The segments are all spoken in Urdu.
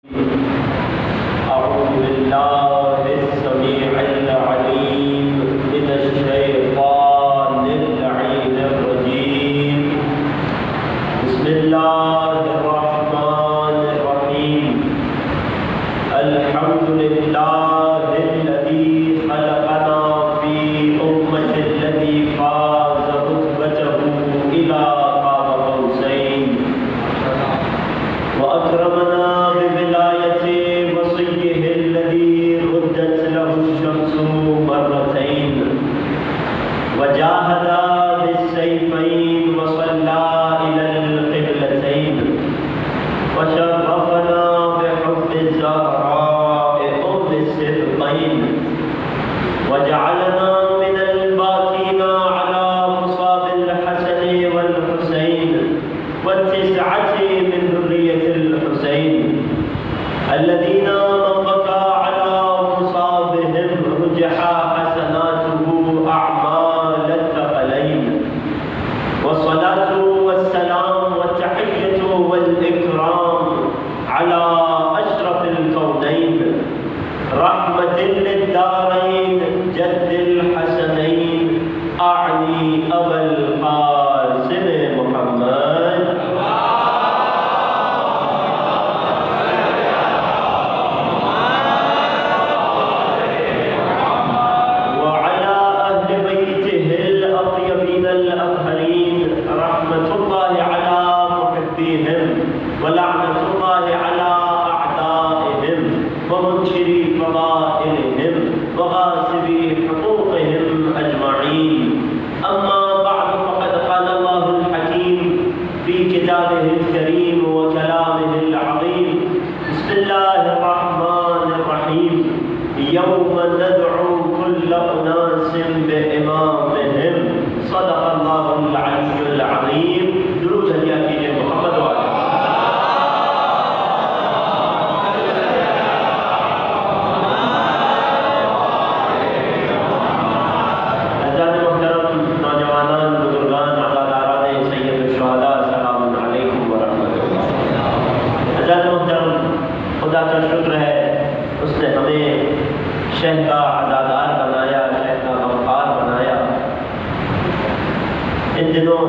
أعوذ بالله السميع العليم من الشيطان اللعين الرجيم. بسم الله الرحمن الرحيم. الحمد لله الذي خلقنا في أمة الذي فاز رتبته إلى قاب قوسين وأكرمنا بولاية وصيه الذي ردت له الشمس مرتين وجاهد بالسيفين وصلى إلى القبلتين وشرفنا بحب الزهراء أم السبطين وجعلنا من الباكين على مصاب الحسن والحسين والتسعة من ذرية الحسين الذين من بكى على مصابهم رجح حسناته أعمال الثقلين. والصلاة والسلام والتحية والإكرام على أشرف الكونين رحمة للدارين جد الحسنين أعني أبا القاسم محمد وعلى أهل بيته الأطيبين الأطهرين رحمة الله على محبيهم ولعنة الله على أعدائهم ومنشري فضائلهم وغاصبي حقوقهم أجمعين. أما بعد فقد قال الله الحكيم في كتابه الكريم وكلامه العظيم. بسم الله الرحمن الرحيم. يوم ندعو كل أناس بإمامهم. صدق الله العلي العظيم. درود ہدیہ کیجیے محمد وعلى خدا کا شکر ہے اس نے ہمیں شہ کا عزادار بنایا، شہ کا غمخوار بنایا. ان دنوں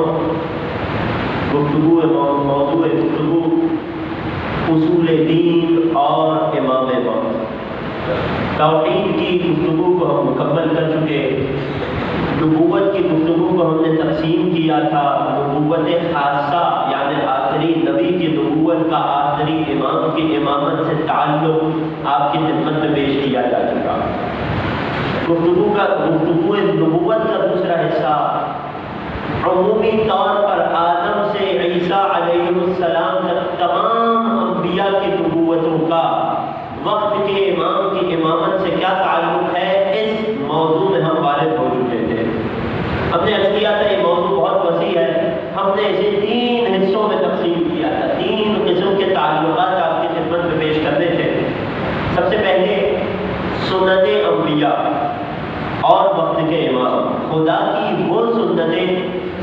موضوع گفتگو اصول دین اور امام وقت توحید کی گفتگو کو ہم مکمل کر چکے. نبوت کی گفتگو کو ہم نے تقسیم کیا تھا. نبوت خاصہ یعنی آخری نبی کی نبوت کا آخری امام کی امامت سے تعلق آپ کی خدمت میں پیش کیا جا چکا. گفتگو نبوت کا دوسرا حصہ عمومی طور پر آدم سے عیسیٰ علیہ السلام تک تمام انبیاء کی نبوتوں کا وقت کے امام کی امامت سے کیا تعلق ہے، اس موضوع میں ہم وارد ہو چکے تھے. ہم نے عرض کیا تھا یہ موضوع بہت وسیع ہے. ہم نے اسے 3 حصوں میں تقسیم کیا تھا. 3 قسم کے تعلقات آپ کی خدمت میں پیش کرنے تھے. سب سے پہلے سنت انبیاء اور وقت کے امام. خدا کی وہ سنتیں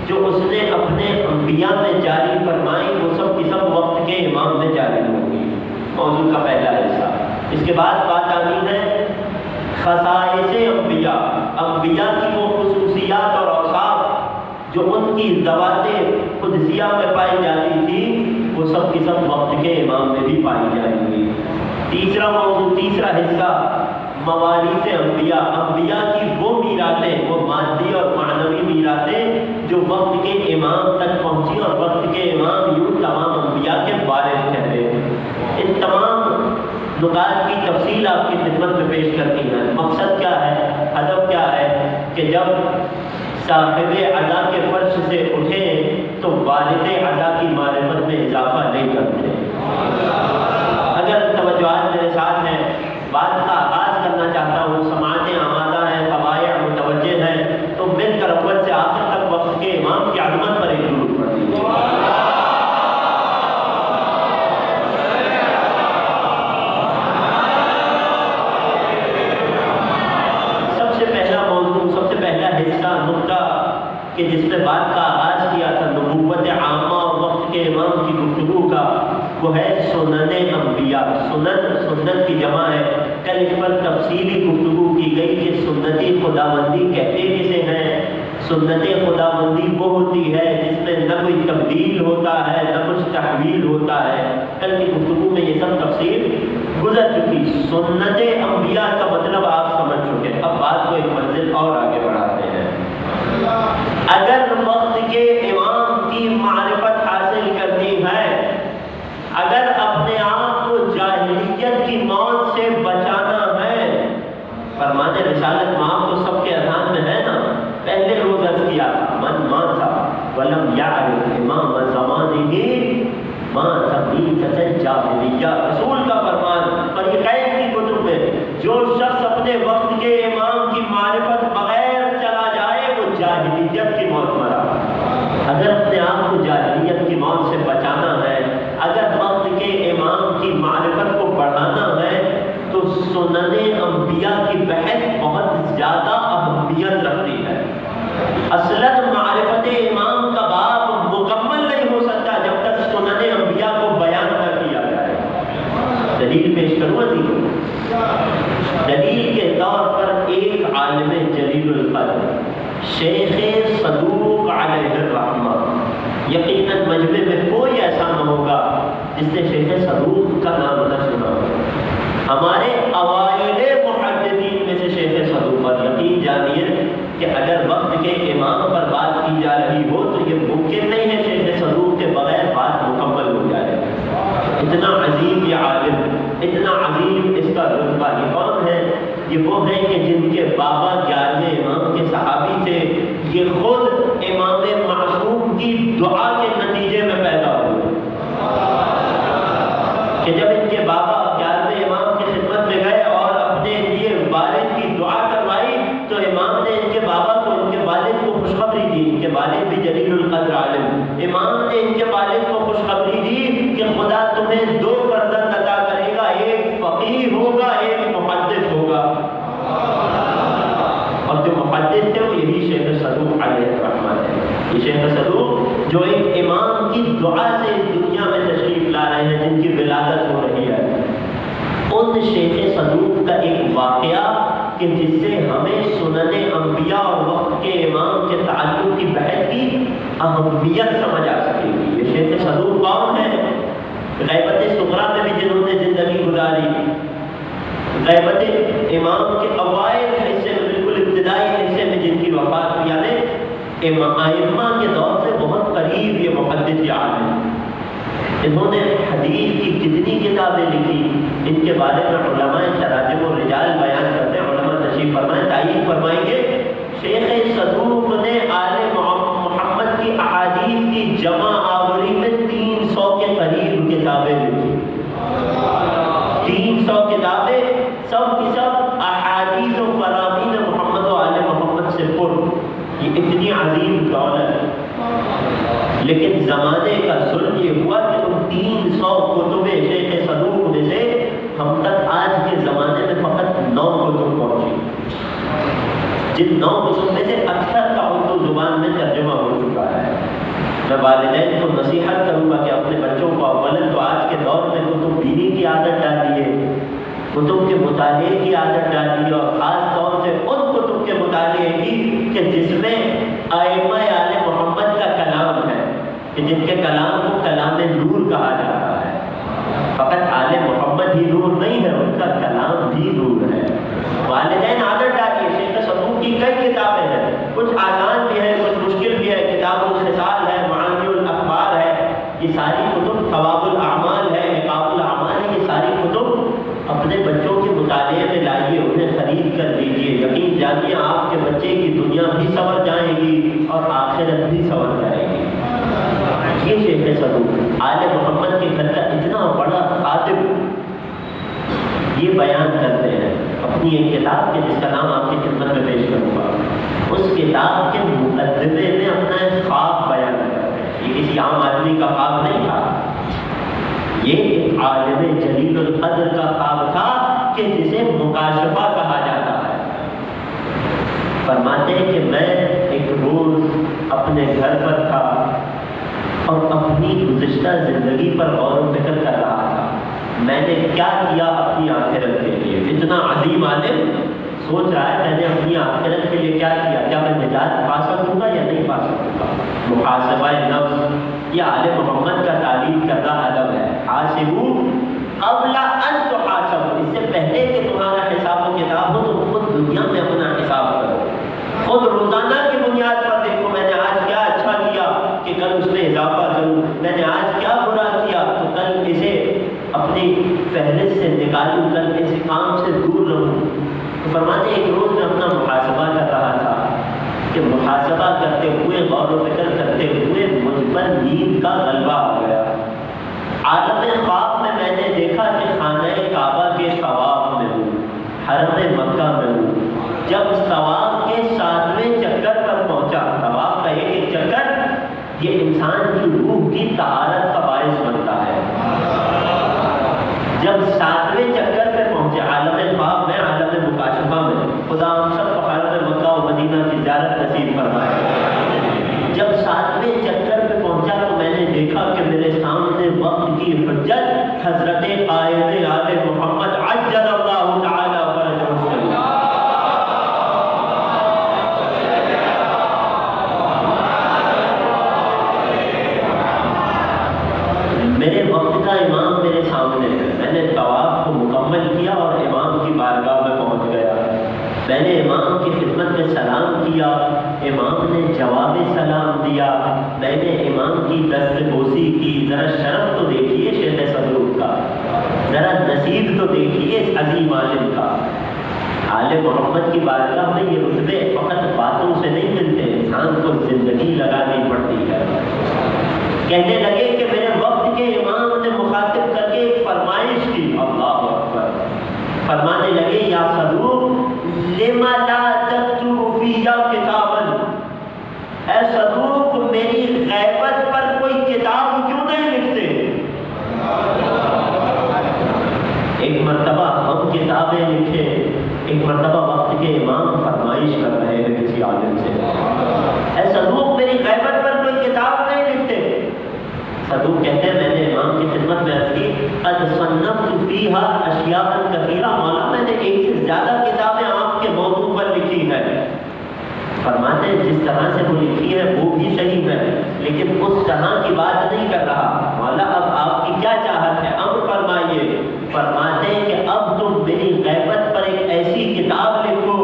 جو اس نے اپنے انبیاء میں جاری فرمائی وہ سب کی سب وقت کے امام میں جاری ہوں گی. موضوع کا پہلا حصہ. اس کے بعد بات آنی ہے خصائص انبیاء. انبیاء کی وہ خصوصیات اور اوصاف جو ان کی ذوات قدسیہ میں پائی جاتی تھی وہ سب کی سب وقت کے امام میں بھی پائی جائیں گی. تیسرا موضوع، تیسرا حصہ مواریث انبیاء. انبیاء کی وہ میراثیں، وہ مادی اور معنوی میراثیں جو وقت کے امام تک پہنچی اور وقت کے امام یوں تمام انبیاء کے وارث کہتے ہیں. ان تمام نکات کی تفصیل آپ کی خدمت میں پیش کرتی ہے. مقصد کیا ہے، ہدف کیا ہے کہ جب صاحب عزا کے فرش سے اٹھیں تو والد عزا کی معرفت میں اضافہ نہیں کرتے. اگر توجہات میرے ساتھ ہیں، بات کا آغاز کرنا چاہتا ہوں. سماعتیں آمادہ ہیں، قواعد متوجہ ہیں تو مل کر اول سے آخر تک وقت کے امام کی عظمت پر ایک درود پڑھ دیجیے. سب سے پہلا موضوع، سب سے پہلا حصہ، نقطہ کہ جس میں بات کا آغاز کیا تھا نبوت عامہ اور وقت کے امام کی گفتگو کا، وہ ہے سنن انبیاء۔ سنت کی جمع ہے۔ کل اس پر تفصیلی گفتگو کی گئی کہ سنتی خداوندی کہتے کسے ہیں۔ سنت خداوندی وہ ہوتی ہے جس میں نہ کوئی تبدیل ہوتا ہے نہ کچھ تحویل ہوتا ہے۔ کل کی گفتگو میں یہ سب تفصیل گزر چکی۔ سنت انبیاء کا مطلب آپ سمجھ چکے۔ اب بات کو ایک منزل اور آگے بڑھاتے ہیں۔ اگر وقت کے امام کی معرفت حاصل کرنی ہے، اگر اپنے آپ کو جاہلیت کی موت سے بچانا ہے، فرمان رسالت معاف تو سب کے اذان میں ہے نا، پہلے روز عرض کیا تھا من ماتا ولم یعرف امام زمانہ ما سمیت الجاہلیہ، رسول کا فرمان فریقین کی کتب میں، جو شخص اپنے وقت کے امام کی معرفت بغیر چلا جائے وہ جاہلیت کی موت مرا۔ اگر اپنے آپ کو جاہلیت کی موت سے بچانا ہے، اگر وقت کے امام کی معرفت کو بڑھانا ہے تو سنن انبیاء کی بحث بہت زیادہ اہمیت رکھتی ہے۔ اصلاً معرفت امام کا باب مکمل نہیں ہو سکتا جب تک سنن انبیاء کو بیان نہ کیا جائے۔ دلیل پیش کروں عزیزوں، دلیل کے طور پر ایک عالم جلیل القدر شیخ صدوق علیہ الرحمہ، یقیناً مجمع میں کوئی ایسا نہ ہوگا جس نے شیخ صدوق کا نام نہ سنا ہو۔ ہمارے اوائل محدثین میں سے شیخ صدوق، پر یقین جانیے کہ اگر وقت کے امام پر بات کی جا رہی ہو تو یہ ممکن نہیں ہے شیخ صدوق کے بغیر بات مکمل ہو جائے۔ اتنا عظیم یہ عالم، اتنا عظیم اس کا رتبہ، یہ کون ہے؟ یہ وہ ہیں کہ جن کے بابا 11ویں امام کے صحابی تھے، یہ خود امام معصوم کی دعا کے نتیجے میں پیدا ہوئے کہ جب ان کے بابا 11ویں امام کی خدمت میں گئے اور اپنے لیے والد کی دعا کروائی تو امام نے ان کے بابا کو، ان کے والد کو خوشخبری دی۔ ان کے والد بھی جلیل القدر عالم، امام نے ان کے والد کو خوشخبری دی کہ خدا تمہیں 2 فرزند عطا کرے گا، ایک فقیہ ہوگا ایک محدث ہوگا۔ اور جو محدث تھے وہ یہی شیخ صدوق علیہ الرحمہ ہے۔ یہ شیخ صدوق جو ایک امام کی دعا سے اس دنیا میں تشریف لا رہے ہیں، جن کی ولادت ہو رہی ہے، ان شیخ صدوق کا ایک واقعہ کہ جس سے ہمیں سنن انبیاء اور وقت کے امام کے تعلق کی بحث کی اہمیت سمجھ آ سکے گی۔ یہ شیخ صدوق کون ہے؟ غیبت صغریٰ میں بھی جنہوں نے زندگی گزاری، غیبت امام کے اوائل حصے میں، بالکل ابتدائی حصے میں جن کی وفات ہوئی، یعنی ائمہ کے دور سے بہت قریب یہ محدث عالم، انہوں نے حدیث کی کتنی کتابیں لکھی، ان کے بارے میں علماء تراجم و رجال بیان کرتے ہیں۔ علماء تشریف فرمائیں، تعین فرمائیں گے شیخ صدوق نے آل محمد کی احادیث کی جمع آوری میں 300 کے قریب کتابیں لکھی۔ 300 کتابیں، سب کی سب احادیث و فرامین محمد و آل محمد سے پر۔ یہ اتنی عظیم دولت، لیکن زمانے کا ظلم یہ ہوا کہ ان 300 کتب شیخ صدوق میں سے ہم تک آج کے زمانے میں فقط 9 کتب پہنچی، جن 9 کتب میں سے اکثر کا اردو زبان میں ترجمہ ہو چکا ہے۔ میں والدین کو نصیحت کروں گا کہ اپنے بچوں کو اولن تو آج کے دور میں کتب بینی کی عادت ڈالیے، کتب کے مطالعے کی عادت ڈالیے، اور خاص طور سے ان کتب کے مطالعے کی کہ جس میں ائمہ آل محمد کا کلام ہے، کہ جن کے کلام کو کلام نور کہا جاتا ہے۔ فقط آل محمد ہی نور نہیں ہے، ان کا کلام بھی نور ہے۔ والدین عادت ڈالیے۔ شیخ صدوق کی کئی کتابیں ہیں، کچھ آسان بھی ہے کچھ مشکل بھی ہے۔ کتاب الخصال ہے، معانی الاخبار ہے، یہ ساری کتب، ثواب الاعمال ہے، عقاب الاعمال ہے، یہ ساری کتب اپنے بچوں کے مطالعے میں لائیے، انہیں خرید کر دیجیے۔ یقین جانیے آپ کے بچے کی دنیا بھی سنور جائے گی اور آخرت بھی سنور جائے گی۔ یہ شیخ صدوق آل محمد کے گھر کا اتنا بڑا خادم یہ بیان کرتے ہیں اپنی ایک کتاب کے جس کا نام آپ کی خدمت میں پیش کروں گا۔ اس کتاب کے مقدمے میں اپنا ایک خواب بیان کرتے ہیں۔ یہ کسی عام آدمی کا خواب نہیں تھا، یہ ایک عالم جلیل القدر کا خواب تھا کہ جسے مکاشفہ کہا جاتا ہے۔ فرماتے ہیں کہ میں ایک روز اپنے گھر پر تھا اور اپنی گزشتہ گزشتہ زندگی پر غور و فکر کر رہا تھا، میں نے کیا کیا اپنی آخرت کے لیے. اتنا عظیم عالم سوچ رہا ہے میں نے اپنی آخرت کے لیے کیا کیا، کیا میں نجات پا سکوں گا یا نہیں پا سکوں گا. محاسبہ نفس یہ آل محمد کا تعلیم کردہ ادب ہے. حاسبوا قبل ان تحاسبوا، اس سے پہلے کہ تمہارا حساب و کتاب ہو تم خود دنیا میں اپنا حساب کرو، خود روزانہ کی بنیاد پر دیکھو میں نے آج کیا اچھا کیا کہ کل اس میں اضافہ کروں، میں نے آج کیا برا کیا تو کل اسے اپنی فہرست سے نکالوں، کل اس کام سے دور رہوں. تو فرماتے ایک روز میں اپنا محاسبہ کر رہا تھا کہ محاسبہ کرتے ہوئے غور و فکر کرتے ہوئے مجھ پر نیند کا غلبہ آ گیا. عالم خواب میں نے دیکھا کہ خانہ کعبہ کے طواف میں ہوں، حرم مکہ میں ہوں. جب طواف کے 7ویں چکر پر پہنچا، طواف کا ایک چکر یہ انسان کی روح کی طہارت کا باعث بنتا ہے. جب 7ویں چکر پہ پہنچے عالم خواب میں، عالم مکاشفہ میں، خدا ہم سب کو حرم مکہ و مدینہ کی زیارت نصیب فرمائے. جب 7ویں چکر پہ پہنچا تو میں نے دیکھا کہ میرے سامنے وقت کی حجت حضرت قائد آل محمد عجل اللہ تعالی فرجہ الشریف. میرے وقت کا امام میرے سامنے ہے. میں نے طواف کو مکمل کیا اور امام کی بارگاہ میں پہنچ گیا. میں نے امام کی خدمت میں سلام کیا، امام نے جواب سلام دیا. میں نے امام کی دست بوسی کی. ذرا شرف تو دیکھیے شیخ صدوق کا، ذرا نصیب تو دیکھیے اس عظیم عالم کا. آل محمد کی بارگاہ میں یہ رتبے فقط باتوں سے نہیں ملتے، انسان کو زندگی لگانی پڑتی ہے. کہنے لگے کہ میرے وقت کے امام نے مخاطب کر کے ایک فرمائش کی. اللہ اکبر. فرمانے لگے یا صدوق لما لا تكتب فيا کتابا، اے صدوق میری غیبت پر کوئی کتاب کیوں نہیں لکھتے. ایک مرتبہ ہم کتابیں لکھے، ایک مرتبہ وقت کے امام فرمائش کر رہے ہیں کسی عالم سے، اے صدوق میری غیبت پر کوئی کتاب نہیں لکھتے. صدوق کہتے ہیں میں نے امام کی خدمت میں عرض کی قد صنفت فیہا اشیاء کثیرہ، مولا میں نے ایک سے زیادہ کتابیں آپ کے موضوع پر لکھی ہے. فرماتے ہیں جس طرح سے وہ لکھی ہے وہ بھی صحیح ہے، لیکن اس طرح کی بات نہیں کر رہا. مولا اب آپ کی کیا چاہت ہے، امر فرمائیے. فرماتے ہیں کہ اب تم میری غیبت پر ایک ایسی کتاب لکھو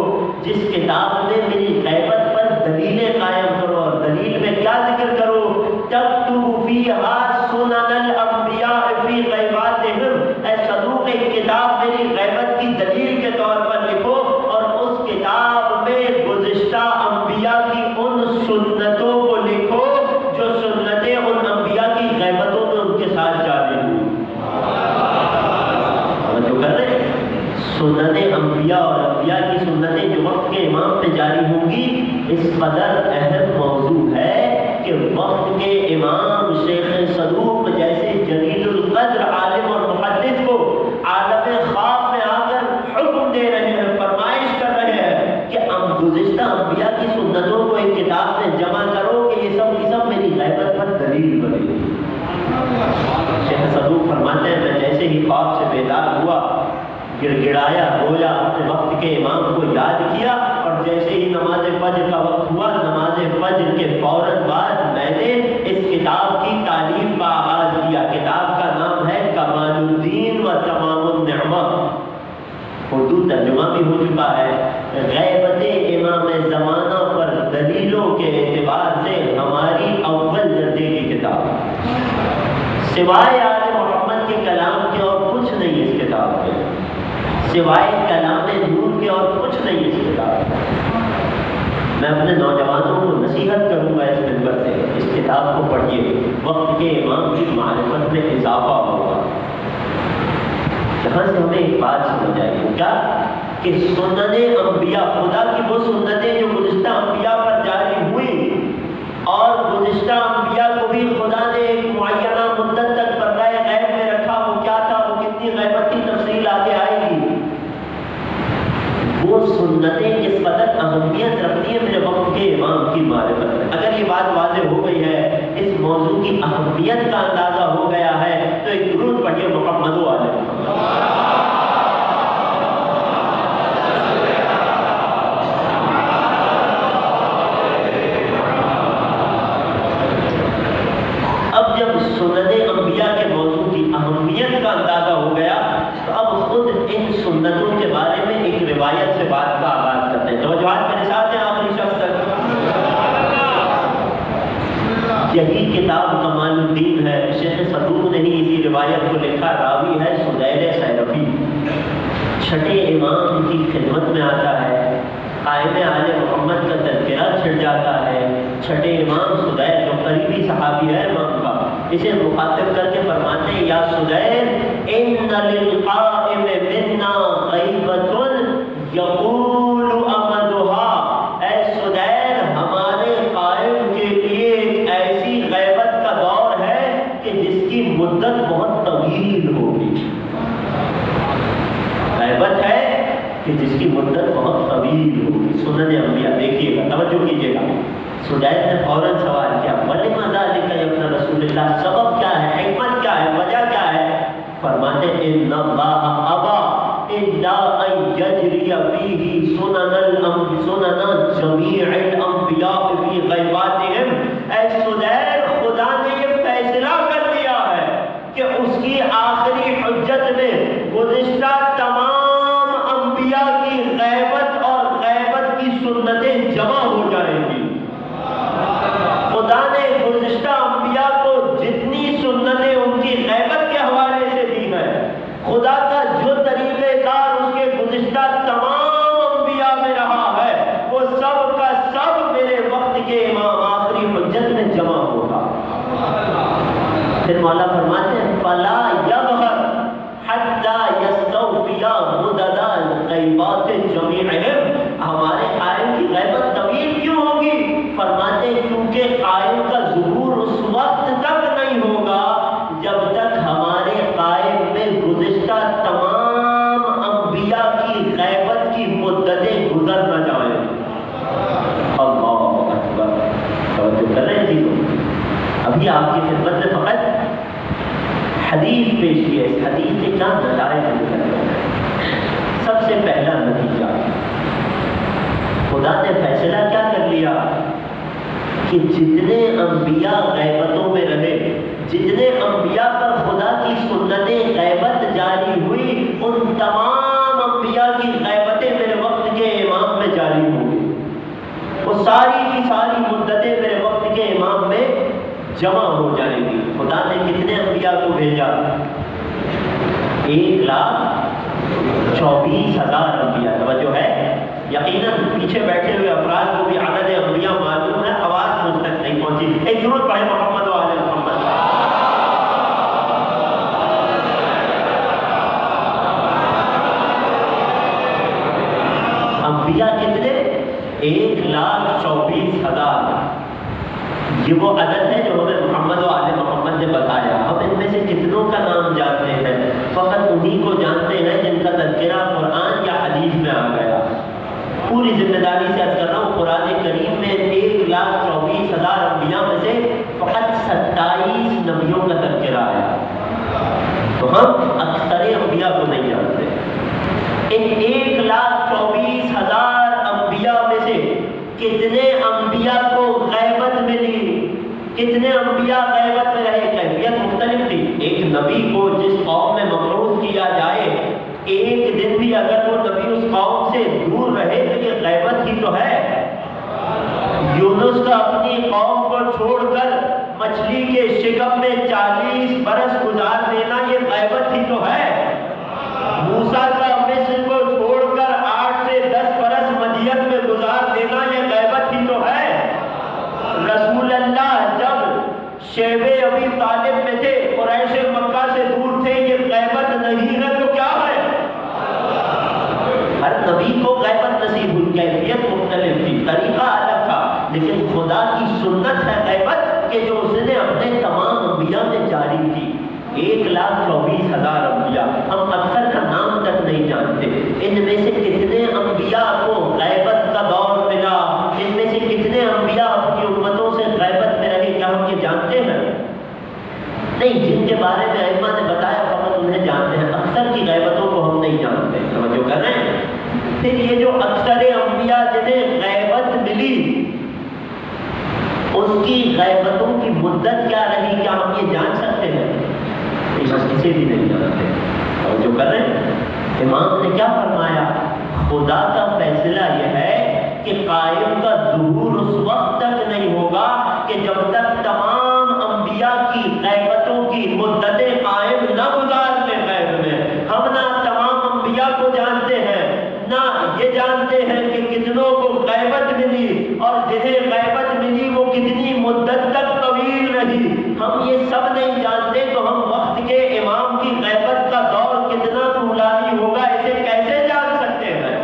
جس کتاب میں میری غیبت پر دلیلیں قائم کرو. اور دلیل میں کیا ذکر کرو؟ تکتب فیہا سنن الانبیاء فی غیباتہم. اے صدوق ایک کتاب میری غیبت کی دلیل کے طور پر لکھو اور اس کتاب میں گزشتہ انبیاء کی ان سنتوں کو لکھو جو سنتیں ان انبیاء کی غیبتوں میں ان کے ساتھ جاری ہوئی. جو کر رہے سنتیں انبیاء اور انبیاء کی سنتیں جو وقت کے امام پہ جاری ہوں گی، اس قدر اہم موضوع ہے کہ وقت کے امام شیخ صدوق جیسے جلیل القدر عالم اور محدث کو عالم خواب میں آ کر حکم دے رہے ہیں، فرمائش کر رہے ہیں کہ ہم گزشتہ انبیاء کی سنتوں کو ایک کتاب میں جمع کرو کہ یہ سب کی سب میری غیبت پر دلیل بنے. شیخ صدوق فرماتے ہیں میں جیسے ہی خواب سے بیدار ہوا، گڑ گڑایا، رویا، اپنے وقت کے امام کو یاد کیا، اور جیسے ہی نماز فجر کا وقت ہوا، نماز فجر کے فوراً بعد میں نے اس کتاب کی تعلیف کا آغاز کیا. کتاب کا نام ہے کمال الدین و تمام النعمہ. اردو ترجمہ بھی ہو چکا ہے. غیبت امام زمانہ پر دلیلوں کے اعتبار سے ہماری اول درجے کی کتاب، سوائے آل محمد کے کلام کے اور کچھ نہیں اس کتاب میں، سوائے کلام نور کے اور کچھ نہیں اس کتاب میں. میں اپنے نوجوانوں کو نصیحت کروں گا اس منبر سے، اس کتاب کو پڑھیے، وقت کے امام کی معرفت میں اضافہ ہوگا. جہاں سے ہمیں ایک بات سمجھ آئی ہے کیا کہ سنن انبیاء، خدا کی وہ سنتیں جو گزشتہ انبیاء پر جاری ہوئی، اور گزشتہ انبیاء کو بھی خدا نے ایک معینہ مدت تک پردہ غیب میں رکھا. وہ کیا تھا، وہ کتنی غیبت کی تفصیل آگے آئے گی. وہ سنتیں کس قدر اہمیت رکھتی ہیں میرے وقت کے امام کی معرفت میں. اگر یہ بات واضح ہو گئی ہے، اس موضوع کی اہمیت کا اندازہ ہو گیا ہے تو ایک درود پڑھیے محمد و آل محمد۔ اب جب سنن انبیاء کے موضوع کی اہمیت کا اندازہ ہو گیا تو اب خود ان سنتوں کے بارے میں ایک روایت سے بات کا آغاز کرتے ہیں۔ توجہات میرے ساتھ ہیں آخری شخص تک۔ یہی کتاب کمال الدین ہے، شیخ صدوق نے ہی اسی روایت کو لکھا، راوی ہے سدیر سیرفی، چھٹے امام کی خدمت میں آتا ہے، قائم آل محمد کا تذکرہ چھڑ جاتا ہے، چھٹے امام سدیر جو قریبی صحابی ہے امام کا، اسے مخاطب کر کے فرماتے ہیں یا سدیر ان للقائم منا غیبۃ یقول امدھا، اے سدیر ہمارے قائم کے لیے ایک ایسی غیبت کا دور ہے کہ جس کی مدت بہت طویل ہوگی۔ غیبت ہے کہ جس کی مدت بہت طویل ہوگی۔ سنن انبیاء دیکھیے گا، توجہ کیجیے گا۔ سجید نے فوراً سوال کیا وَلِمَ ذَلِكَ يَا ابْنَ رسول اللہ، سبب کیا ہے، حکمت کیا ہے، وجہ کیا ہے؟ فرماتے ہیں إِنَّ اللَّهَ أَبَى إِلَّا أَن يَجْرِيَ فِيهِ سُنَنَ جَمِيعِ الْأَنبِيَاءِ فِي غَیبَاتِهِمْ۔ اے سجید، خدا نے یہ فیصلہ کر دیا ہے کہ اس کی آخری حجت میں گزشتہ تمام انبیاء کی غیبت اور غیبت کی سنتیں جمع ہو جائیں گی۔ خدا نے گزشتہ انبیاء کو جتنی سنتیں ان کی غیبت کے حوالے سے دی ہیں، خدا کا جو طریقہ کار اس کے گزشتہ تمام انبیاء میں رہا ہے، وہ سب کا سب میرے وقت کے امام آخری حجت میں جمع ہوگا۔ پھر مولا فرماتے ہیں فَلَا يَبْغَرْ حَتَّى يَسْتَوْفِيَ مُدَدَ الْغَیبَاتِ جَمِيعِهِمْ۔ ہمارے قائم کی غیبت طویل کیوں ہوگی؟ فرماتے ہیں کیونکہ قائم کا ظہور اس وقت تک نہیں ہوگا جب تک ہمارے قائم میں گزشتہ تمام انبیاء کی غیبت کی مدتیں گزر نہ جائیں۔ اللہ اکبر، توجہ کر رہے ہیں جی؟ ابھی آپ کی خدمت میں فقط حدیث پیش کی ہے، اس حدیث سے کیا نتائج نکل رہے ہیں؟ سب سے پہلا نتیجہ، خدا نے فیصلہ کیا کر لیا کہ جتنے انبیاء غیبتوں میں رہے، جتنے انبیاء پر خدا کی سنتیں غیبت جاری ہوئی، ان تمام انبیاء کی غیبتیں میرے وقت کے امام میں جاری ہوئی۔ وہ ساری کی ساری مدتیں میرے وقت کے امام میں جمع ہو جائیں گی۔ خدا نے کتنے انبیاء کو بھیجا؟ 1,24,000 انبیاء۔ توجہ ہے؟ یقیناً پیچھے بیٹھے ہوئے افراد کو بھی عدد انبیاء معلوم ہے، آواز مجھ تک نہیں پہنچی۔ ایک درود پڑھے محمد و آل محمد۔ انبیاء کتنے؟ 1,24,000۔ یہ وہ عدد ہے جو ہمیں محمد و آل محمد نے بتایا۔ ہم ان میں سے کتنوں کا نام جانتے ہیں؟ فقط انہی کو جانتے ہیں جن کا تذکرہ قرآن یا حدیث میں آ گیا۔ پوری ذمہ داری سے عرض کر رہا ہوں، قرآن کریم میں 1,24,000 انبیاء میں سے فقط 27 نبیوں کا تذکرہ آیا، تو ہم اکثر انبیاء کو نہیں جانتے۔ ان 1,24,000 انبیاء میں سے کتنے انبیاء کو غیبت ملی؟ کتنے انبیاء غیبت میں رہے؟ کیفیت مختلف تھی۔ ایک نبی کو جس قوم میں مبعوث کیا جائے، ایک دن بھی اگر وہ نبی اس قوم سے دور رہے تو یہ غیبت ہی تو ہے۔ یونس کا اپنی قوم کو چھوڑ کر مچھلی کے شکم میں 40 برس گزار دینا یہ غیبت ہی تو ہے۔ موسیٰ کا مصر کو چھوڑ کر 8 سے 10 برس مدین میں گزار دینا یہ غیبت ہی تو ہے۔ رسول اللہ جب شیب ابی طالب میں تھے، قریش مکہ سے دور تھے، یہ غیبت نہیں ہے تو کیا ہے؟ ہر نبی کو غیبت نصیب ہوئی، کیفیت مختلف تھی، طریقہ الگ تھا، لیکن خدا کی سنت ہے غیبت کہ جو اس نے اپنے تمام انبیاء میں جاری کی۔ 1,24,000 انبیاء، ہم اکثر کا نام تک نہیں جانتے۔ ان میں سے کتنے انبیاء کو غیبت کا دور ملا؟ ان میں سے کتنے انبیاء اپنی امتوں سے غیبت میں رہے؟ کیا ہم یہ جانتے ہیں؟ نہیں جانتے. توجہ کر رہے ہیں. پھر یہ جو اکثر انبیاء جنہیں غیبت ملی اس کی غیبتوں کی مدت کیا رہی، کیا ہم یہ جان سکتے ہیں؟ ہم کسی بھی نہیں جانتے. توجہ کر رہے ہیں. امام نے کیا فرمایا؟ خدا کا فیصلہ یہ ہے کہ قائم کا ظہور اس وقت تک نہیں ہوگا کہ جب تک تمام انبیاء کی غیبتوں کی مدتیں قائم نہ گزار لیں غیب میں. ہم نہ تمام انبیاء کو جانتے ہیں، نہ یہ جانتے ہیں کہ کتنوں کو غیبت ملی اور جنہیں غیبت ملی وہ کتنی مدت تک طویل رہی. ہم یہ سب نہیں جانتے تو ہم وقت کے امام کی غیبت کا دور کتنا طولانی ہوگا اسے کیسے جان سکتے ہیں؟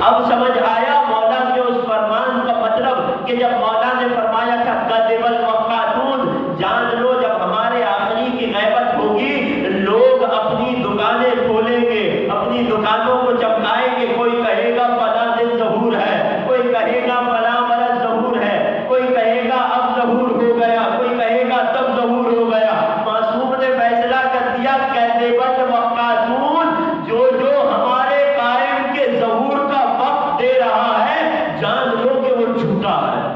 اب سمجھ آیا مولا کے اس فرمان کا مطلب کہ جب مولا نے فرمایا تھا کذب الوقاتون، جان لو جب ہمارے آخری کی غیبت ہوگی لوگ اپنی دکانیں کھولیں گے، اپنی دکانوں کو چمکائیں گے. کوئی کہے گا فلاں دن ظہور ہے، کوئی کہے گا فلاں برس ظہور ہے، کوئی کہے گا اب ظہور ہو گیا، کوئی کہے گا تب ظہور ہو گیا. معصوم نے فیصلہ کر دیا کذب الوقاتون، جو جو ہمارے قائم کے ظہور کا وقت دے رہا ہے جان لو کہ وہ جھوٹا ہے.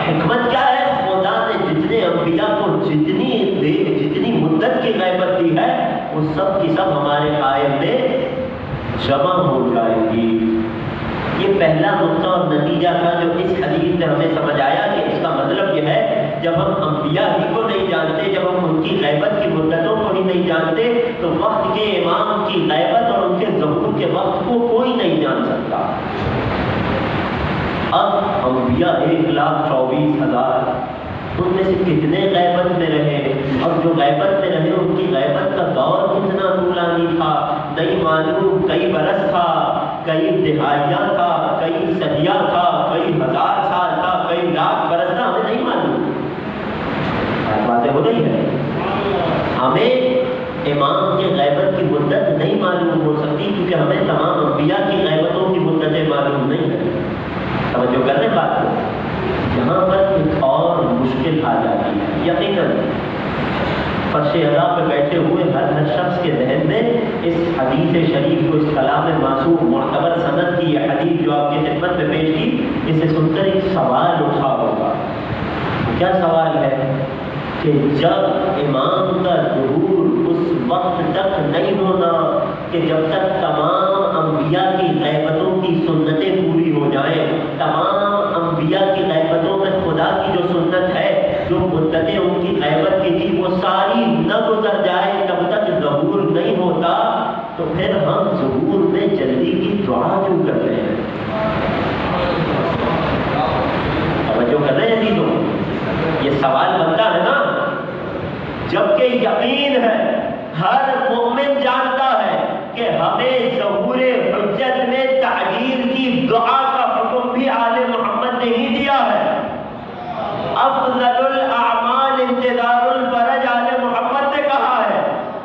حکمت کیا ہے؟ خدا نے جتنے انبیاء کو جتنی مدت کی غیبت دی ہے وہ سب کی سب ہمارے قائم میں جمع ہو جائے گی. یہ پہلا نقطہ اور نتیجہ تھا جو اس حدیث سے ہمیں سمجھ آیا کہ اس کا مطلب یہ ہے جب ہم انبیاء ہی کو نہیں جانتے، جب ہم ان کی غیبت کی مدتوں کو ہی نہیں جانتے تو وقت کے امام کی غیبت اور ان کے ظہور کے وقت کو کوئی نہیں جان سکتا. اب انبیاء 1,24,000 ان میں سے کتنے غیبت میں رہے اور جو غیبت میں رہے ان کی غیبت کا دور کتنا طولانی تھا نہیں معلوم. کئی برس تھا، کئی دہائیاں تھا، کئی صدیاں تھا، کئی 1000 سال تھا، کئی لاکھ برس تھا، ہمیں نہیں معلوم. باتیں ہو رہی ہے. ہمیں امام کے غیبت کی مدت نہیں معلوم ہو سکتی کیونکہ ہمیں تمام انبیاء کی غیبتوں کی مدتیں معلوم نہیں ہیں. توجہ کرنے بات کو یہاں پر ایک اور مشکل آ جاتی ہے. یقیناً فرش ادا پہ بیٹھے ہوئے ہر شخص کے ذہن میں اس حدیث شریف کو، اس کلام معصوم معتبر سند کی یہ حدیث جو آپ کی خدمت میں پیش کی، اسے سن کر ایک سوال اٹھا ہوگا. کیا سوال ہے کہ جب امام کا ظہور اس وقت تک نہیں ہونا کہ جب تک تمام انبیاء کی غیبتوں کی سنتیں پوری ہو جائیں، تمام انبیاء کی غیبتوں میں خدا کی جو سنت ہے، جو مدتیں ان کی غیبت کی تھی وہ ساری نہ گزر جائے تب تک ظہور نہیں ہوتا، تو پھر ہم ظہور میں جلدی کی دعا کیوں کرتے ہیں؟ توجہ کر رہے ہیں عزیزوں؟ یہ سوال بنتا ہے نا، جبکہ یقین ہے ہر مومن جانتا ہے کہ ہمیں ظہور حجت میں تعجیل کی دعا کا حکم بھی آل محمد نے ہی دیا ہے. افضل الاعمال انتظار الفرج آل محمد نے کہا ہے.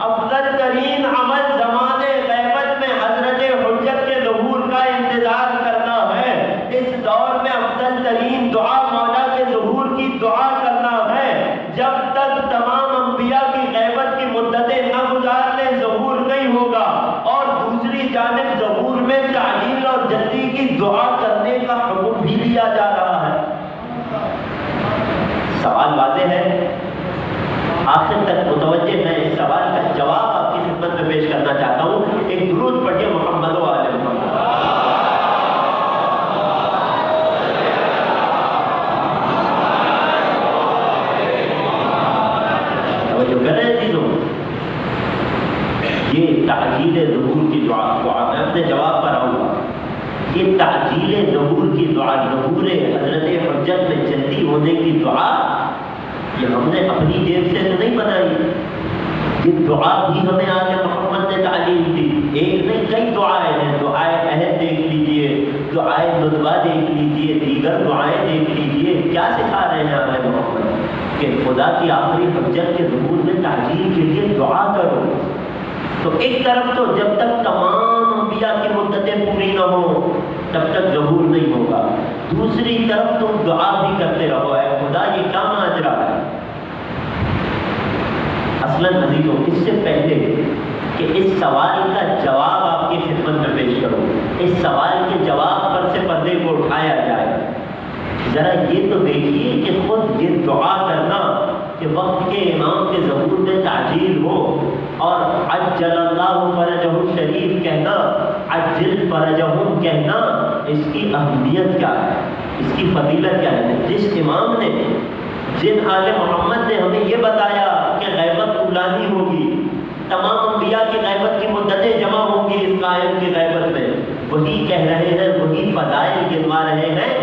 افضل ترین عمل زمانے غیبت میں حضرت حجت کے ظہور کا انتظار کرنا ہے. اس دور میں افضل ترین دعا مولا کے ظہور کی دعا کرنا ہے. جب تک تمام انبیاء کی غیبت کی مدتیں نہ گزار لیں ظہور نہیں ہوگا. اور دوسری جانب ظہور میں تعلیل اور جلدی کی دعا کرنے کا حکم بھی دیا جا رہا ہے. سوال واضح ہے، آخر تک متوجہ میں اس سوال کا جواب آپ کی خدمت میں پیش کرنا چاہتا ہوں. ایک درود پڑھیے محمد و آل محمد. یہ تعجیل ظہور کی دعا میں اپنے جواب پر آؤں گا. یہ تعجیل ظہور کی دعا، ظہور حضرت حجت میں جلدی ہونے کی دعا، یہ ہم نے اپنی جیب سے تو نہیں بنائی. یہ دعا بھی ہمیں آگے محمد نے تعلیم دی. ایک نہیں کئی دعائیں ہیں. دعائے عہد دیکھ لیجئے، دعائے ندوہ دیکھ لیجئے، لیجئے، دیگر دعائیں دیکھ لیجئے، کیا سکھا رہے ہیں آل محمد کہ خدا کی آخری حجت کے ظہور میں تعجیل کے لیے دعا کرو۔ تو ایک طرف تو جب تک تمام انبیاء کی مدتیں پوری نہ ہوں تب تک ظہور نہیں ہوگا، دوسری طرف تم دعا بھی کرتے رہو، اے خدا یہ کیا ماجرا ہے۔ اصلاً عزیزوں، اس سے پہلے کہ اس سوال کا جواب آپ کی خدمت میں پیش کروں، اس سوال کے جواب پر سے پردے کو اٹھایا جائے، ذرا یہ تو دیکھیے کہ خود یہ دعا کرنا کہ وقت کے امام کے ظہور میں تعجیل ہو، اور عجل اللہ فرجہ شریف کہنا، عجل فرجہم کہنا، اس کی اہمیت کیا ہے، اس کی فضیلت کیا ہے۔ جس امام نے، جن آل محمد نے ہمیں یہ بتایا کہ غیبت اولانی ہوگی، تمام انبیاء کی غیبت کی مدتیں جمع ہوں گی اس قائم کی غیبت میں، وہی کہہ رہے ہیں، وہی فضائل گنوا رہے ہیں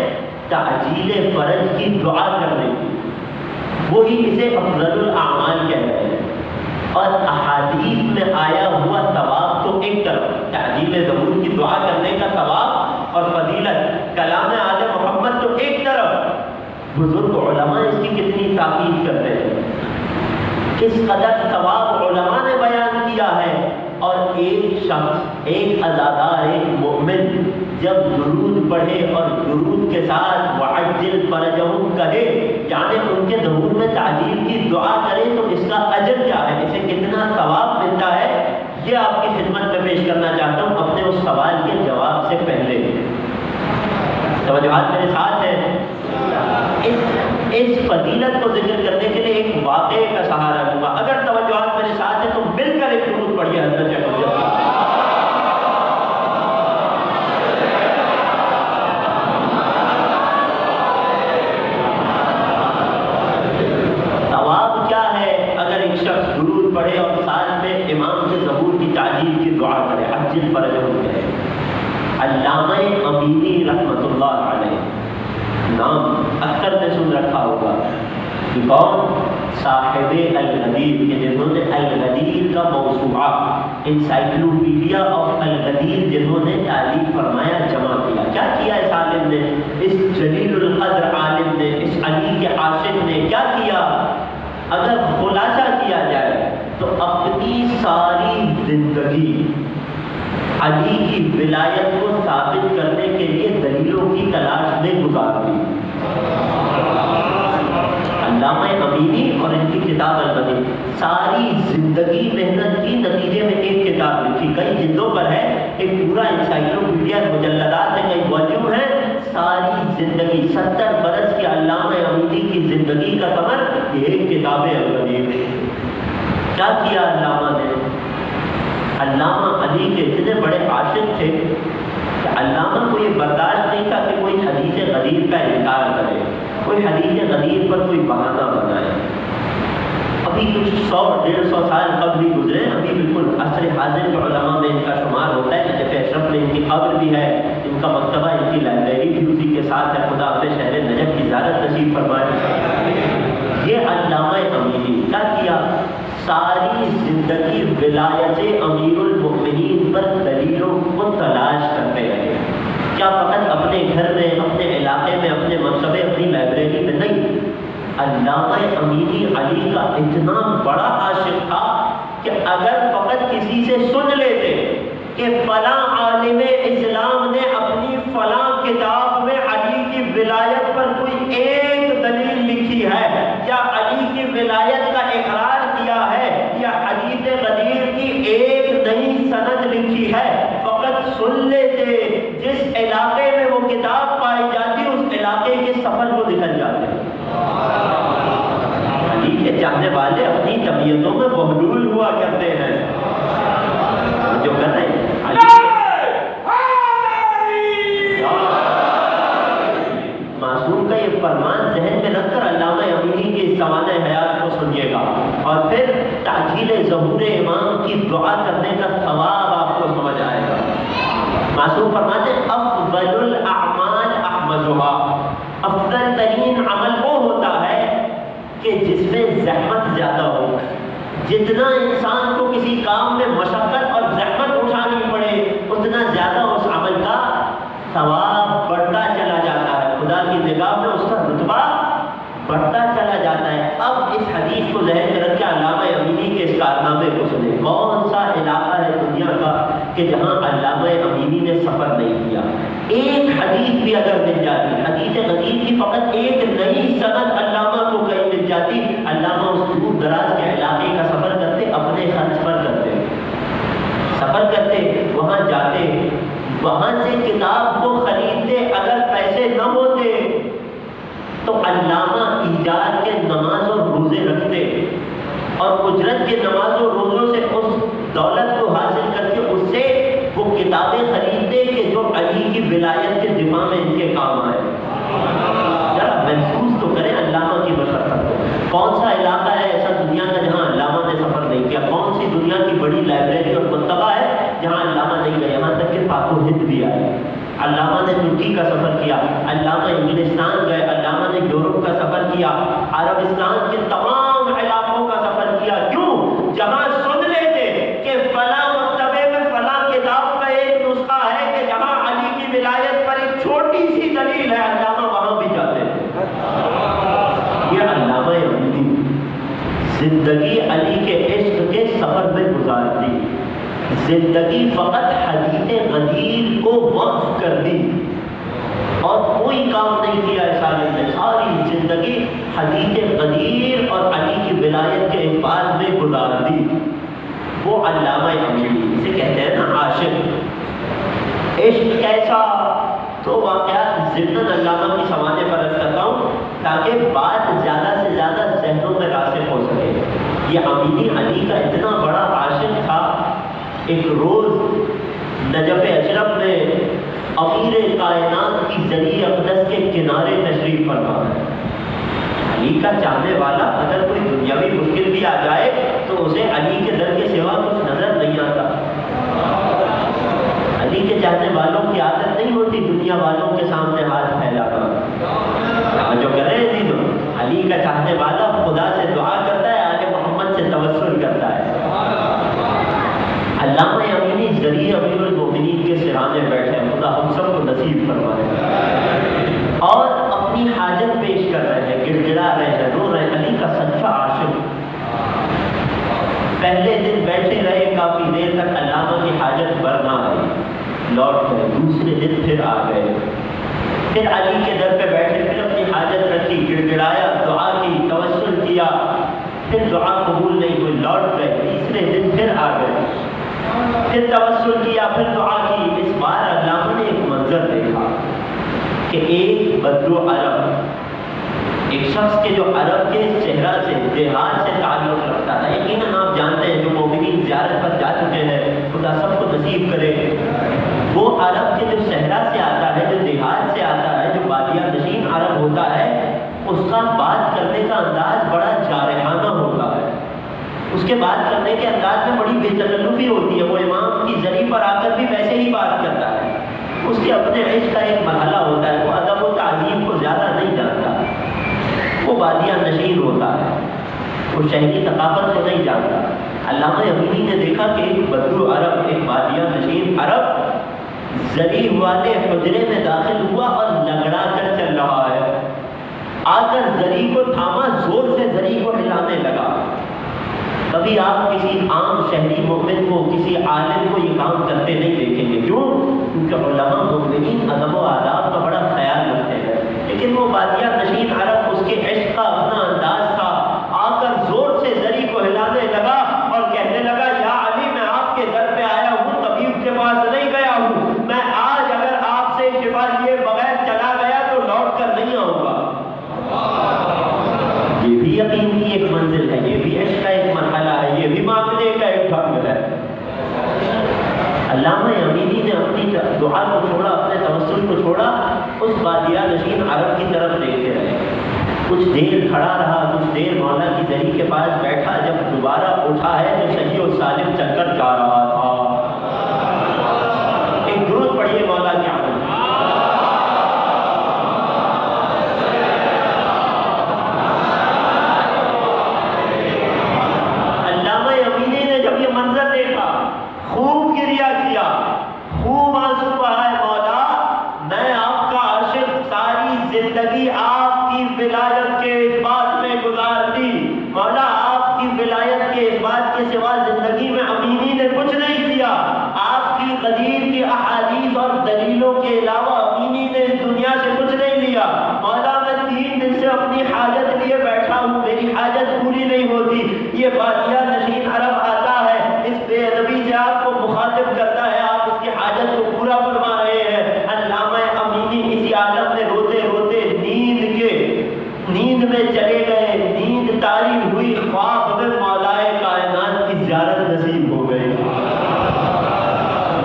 تعجیل فرج کی دعا کرنے کی، وہی اسے افضل الاعمال کہہ رہے ہیں۔ اور احادیث میں آیا ہوا ثواب تو ایک طرف، تعجیل ظہور کی دعا کرنے کا ثواب اور فضیلت، کلام آل محمد تو ایک طرف، بزرگ علماء اس کی کتنی تاکید کرتے ہیں، کس قدر ثواب علماء نے بیان کیا ہے۔ اور ایک شخص، ایک عزادار، ایک مومن جب درود پڑھے اور درود کے ساتھ وعجل فرجہم کہے، یعنی ان کے ظہور میں تعجیل کی دعا کرے، تو اس کا اجر کیا ہے، اسے کتنا ثواب ملتا ہے، یہ آپ کی خدمت میں پیش کرنا چاہتا ہوں اپنے اس سوال کے جواب سے پہلے۔ توجہات میرے ساتھ ہیں۔ اس فضیلت کو ذکر کرنے کے لیے ایک واقعے کا سہارا لوں گا، اگر توجہات میرے ساتھ ہے تو مل کر ایک درود پڑھیے حضرت اکبر۔ ثواب کیا ہے اگر ایک شخص درود پڑھے اور ساتھ میں امام کے ظہور کی تعجیل کی دعا کرے، عجل فرجہم کہے۔ علامہ امینی رحمۃ اللہ علیہ، نام اکثر نے سن رکھا ہوگا، کہ کون؟ صاحب الغدیر، کہ جنہوں نے الغدیر کا موسوعہ، انسائکلوپیڈیا آف الغدیر جنہوں نے تعلیف فرمایا، جمع کیا۔ کیا کیا اس عالم نے، اس جلیل القدر عالم نے، اس علی کے عاشق نے کیا کیا؟ اگر خلاصہ کیا جائے تو اپنی ساری زندگی علی کی ولایت کو ثابت کرنے کے لیے دلیلوں کی تلاش میں گزار دی۔ علامہ امینی اور ان کی کتاب الغدیر، ساری زندگی محنت کی، نتیجے میں ایک کتاب لکھی، کئی جلدوں پر ہے، ایک پورا انسائکلوپیڈیا مجلدات ہے، کئی والیوم ہے، ساری زندگی 70 برس کے علامہ امینی کی زندگی کا ثمر یہ ایک کتاب الغدیر۔ کیا کیا علامہ نے؟ علامہ علی کے اتنے بڑے عاشق تھے کہ علامہ کو یہ برداشت نہیں تھا کہ کوئی حدیث غدیر کا انکار کرے، کوئی حدیث غدیر پر کوئی بہانہ بنائے۔ ابھی کچھ 100-150 سال قبل ہی گزرے، ابھی بالکل عصر حاضر کے علماء میں ان کا شمار ہوتا ہے۔ نجف اشرف میں ان کی قبر بھی ہے، ان کا مکتبہ، ان کی لائبریری بھی اسی کے ساتھ ہے، خدا اپنے شہر نجف کی زیارت نصیب فرمائے۔ یہ علامہ امینی کیا کیا؟ ساری زندگی ولایت امیر المؤمنین پر دلیلوں کو تلاش کرتے رہے۔ کیا فقط اپنے گھر میں، اپنے علاقے میں، اپنے مکتبے، اپنی لائبریری میں نہیں، علامہ امینی علی کا اتنا بڑا عاشق تھا کہ اگر فقط کسی سے سن لیتے کہ فلاں عالم اسلام نے اپنی فلاں کتاب میں علی کی ولایت پر کوئی ایک دلیل لکھی ہے، یا علی کی ولایت کا اقرار کیا ہے، یا حدیث غدیر کی ایک نئی سند لکھی ہے، فقط سن لیتے، جس علاقے میں وہ کتاب پائی جاتی اس علاقے کے سفر کو نکل جاتے۔ علی کے چاہنے والے اپنی طبیعتوں میں محلول ہوا کرتے ہیں، جو کر رہے ہیں معصوم کا یہ فرمان ذہن میں رکھ کر علامہ امینی کی اس سوانح حیات کو سنیے گا، اور پھر تعجیل ظہور امام کی دعا کرنے کا ثواب آپ کو سمجھ آئے گا۔ معصوم فرماتے ہیں افضل الاعمال احمدھا، افضل ترین عمل وہ ہوتا ہے کہ جس میں زحمت زیادہ ہو۔ جتنا انسان کو کسی کام میں مشقت اور زحمت اٹھانی پڑے اتنا زیادہ اس عمل کا ثواب بڑھتا چلا جاتا ہے، میں اس کا رتبہ بڑھتا چلا جاتا ہے۔ اب اس حدیث کو ذہن میں رکھ کے علامہ امینی کے اس کارنامے کو سنیں۔ کون سا علاقہ ہے دنیا کا کہ جہاں علامہ امینی نے سفر نہیں کیا؟ ایک حدیث بھی اگر مل جاتی، حدیث غریب کی فقط ایک نئی سند علامہ کو کہیں مل جاتی، علامہ اس دور دراز کے علاقے کا سفر کرتے، اپنے خرچ پر کرتے، سفر کرتے، وہاں جاتے، وہاں سے کتاب کو خریدتے۔ اگر پیسے نہ ہوتے تو علامہ ایجاد کے نماز اور روزے رکھتے اور اجرت کے نماز اور روزوں سے اس دولت کو حاصل کر کے اس سے وہ کتابیں خریدتے کہ جو علی کی ولایت کے دفاع میں ان کے کام آئے۔ ذرا محسوس تو کریں علامہ کی مشقت کو۔ کون سا علاقہ ہے ایسا دنیا کا جہاں علامہ نے سفر نہیں کیا؟ کون سی دنیا کی بڑی لائبریری اور مکتبہ ہے جہاں علامہ نہیں گیا؟ یہاں تک کہ پاک و ہند بھی آئے۔ علامہ نے ترکی کا سفر کیا، علامہ انگلستان گئے، علامہ نے یورپ کا سفر کیا، عربستان کے تمام علاقوں کا سفر کیا۔ کیوں؟ جہاں سن لیتے کہ فلاں مکتبے میں فلاں کتاب کا ایک نسخہ ہے کہ جہاں علی کی ولایت پر ایک چھوٹی سی دلیل ہے، علامہ وہاں بھی جاتے ہیں۔ یہ علامہ امینی زندگی علی کے عشق کے سفر میں گزار دی، زندگی فقط حدیث غدیر کو وقف کر دی اور کوئی کام نہیں کیا سارے میں، ساری زندگی حدیث غدیر اور علی کی ولایت کے حفاظ میں گزار دی۔ وہ علامہ امینی، اسے کہتے ہیں نا عاشق۔ عشق کیسا؟ تو واقعات ضمن علامہ کی سمانے پر رکھ کرتا ہوں تاکہ بات زیادہ سے زیادہ ذہنوں میں راسخ ہو سکے۔ یہ امینی علی کا اتنا بڑا عاشق تھا، ایک روز نجف اشرف میں امیر کائنات کی زری اقدس کے کنارے تشریف فرما ہے۔ علی کا چاہنے والا اگر کوئی دنیاوی مشکل بھی آ جائے تو اسے علی کے در کے سوا کچھ نظر نہیں آتا۔ علی کے چاہنے والوں کی عادت نہیں ہوتی دنیا والوں کے سامنے ہاتھ پھیلانا۔ جو کر رہے ہیں علی کا چاہنے والا خدا سے دعا کرتا ہے، آل محمد سے توسل کرتا ہے۔ علامہ امینی ذریعہ امیر المومنین کے سرانے بیٹھے، خدا ہم سب کو نصیب فرمائے، اور اپنی حاجت پیش کر رہے ہیں، گڑ گڑا رہے ہیں، رو رہے ہیں۔ علی کا سچا عاشق پہلے دن بیٹھے رہے کافی دیر تک، علامہ کی حاجت بھر نہ آئی، لوٹ گئے۔ دوسرے دن پھر آ گئے، پھر علی کے در پہ بیٹھے، پھر اپنی حاجت رکھی، گڑ گڑایا، دعا کی، توسل کیا، پھر دعا قبول نہیں ہوئی، لوٹ گئے۔ تیسرے دن پھر آ گئے، پھر توسل کیا، پھر دعا کی۔ اس بار علامہ نے ایک منظر دیکھا کہ ایک بدو عرب، ایک شخص کے جو عرب کے صحرا سے، دیہات سے تعلق رکھتا تھا، یقیناً آپ جانتے ہیں جو مومنین زیارت پر جا چکے ہیں، خدا سب کو نصیب کرے، وہ عرب کے جو صحرا سے آتا ہے، جو دیہات سے آتا ہے، جو بادیہ نشین عرب ہوتا ہے، اس کا بات کرنے کا انداز بڑا جارحانہ ہوتا ہے، اس کے بات کرنے کے انداز میں بڑی بے تکلفی ہوتی ہے۔ وہ امام کی زری پر آ کر بھی ویسے ہی بات کرتا ہے، اس کے اپنے عشق کا ایک مرحلہ ہوتا ہے، وہ ادب و تعظیم کو زیادہ نہیں جانتا، وہ بادیہ نشین ہوتا ہے، وہ شہری ثقافت کو نہیں جانتا۔ علامہ امینی نے دیکھا کہ ایک بدو عرب، ایک بادیہ نشین عرب زری والے حجرے میں داخل ہوا اور لگڑا کر چل رہا ہے، آ کر زری کو تھاما، زور سے زری کو ہلانے لگا۔ کبھی آپ کسی عام شہری مومن کو، کسی عالم کو یہ کام کرتے نہیں دیکھیں گے۔ کیوں؟ کیونکہ علماء مومنین ادب و آداب کا بڑا خیال رکھتے ہیں، لیکن وہ بادیہ نشین عرب، اس کے عشق کا اپنا انداز تھا، آ کر زور سے زری کو ہلانے لگا اور کہنے لگا، یا علی میں آپ کے در پہ آیا ہوں، طبیب کے پاس نہیں گیا ہوں، میں آج اگر آپ سے شفا لیے بغیر چلا گیا تو لوٹ کر نہیں آؤں گا۔ یہ بھی یقین کی ایک منزل ہے، یہ بھی عشق کا ایک مرحلہ ہے، یہ بھی مانگنے کا ایک ڈھنگ ہے۔ علامہ امینی نے اپنی دعا کو چھوڑا، اپنے توسل کو چھوڑا، اس بادیہ نشین عرب کی طرف دیکھتے رہے، کچھ دیر کھڑا رہا، کچھ دیر مولا کی زری کے پاس بیٹھا، جب دوبارہ اٹھا ہے تو صحیح و سالم چل کر جا رہا تھا۔ ایک درود پڑھیے مولا کی عظمت۔ منظر دیکھا، خوب گریا کیا، خوب آنسو بہائے، مولا میں آپ کا عاشق، ساری زندگی آپ آپ کی ولایت کے اس بات میں گزار دی. مولا آپ کی ولایت کے اس بات کے سوا زندگی میں امینی نے کچھ نہیں کیا. آپ کی قدیر کی احادیث اور دلیلوں کے علاوہ امینی نے اس دنیا سے کچھ نہیں لیا. مولا میں 3 دن سے اپنی حاجت لیے بیٹھا ہوں, میری حاجت پوری نہیں ہوتی. یہ بادیہ نشین عرب آتا ہے, اس بے ادبی سے آپ کو مخاطب کرتا ہے, آپ اس کی حاجت کو پورا فرما رہے ہیں. علامہ امینی اسی عالم میں روتے روتے نیند میں چلے گئے. نیند طاری ہوئی, خواب میں مولائے کائنات کی زیارت نصیب ہو گئی.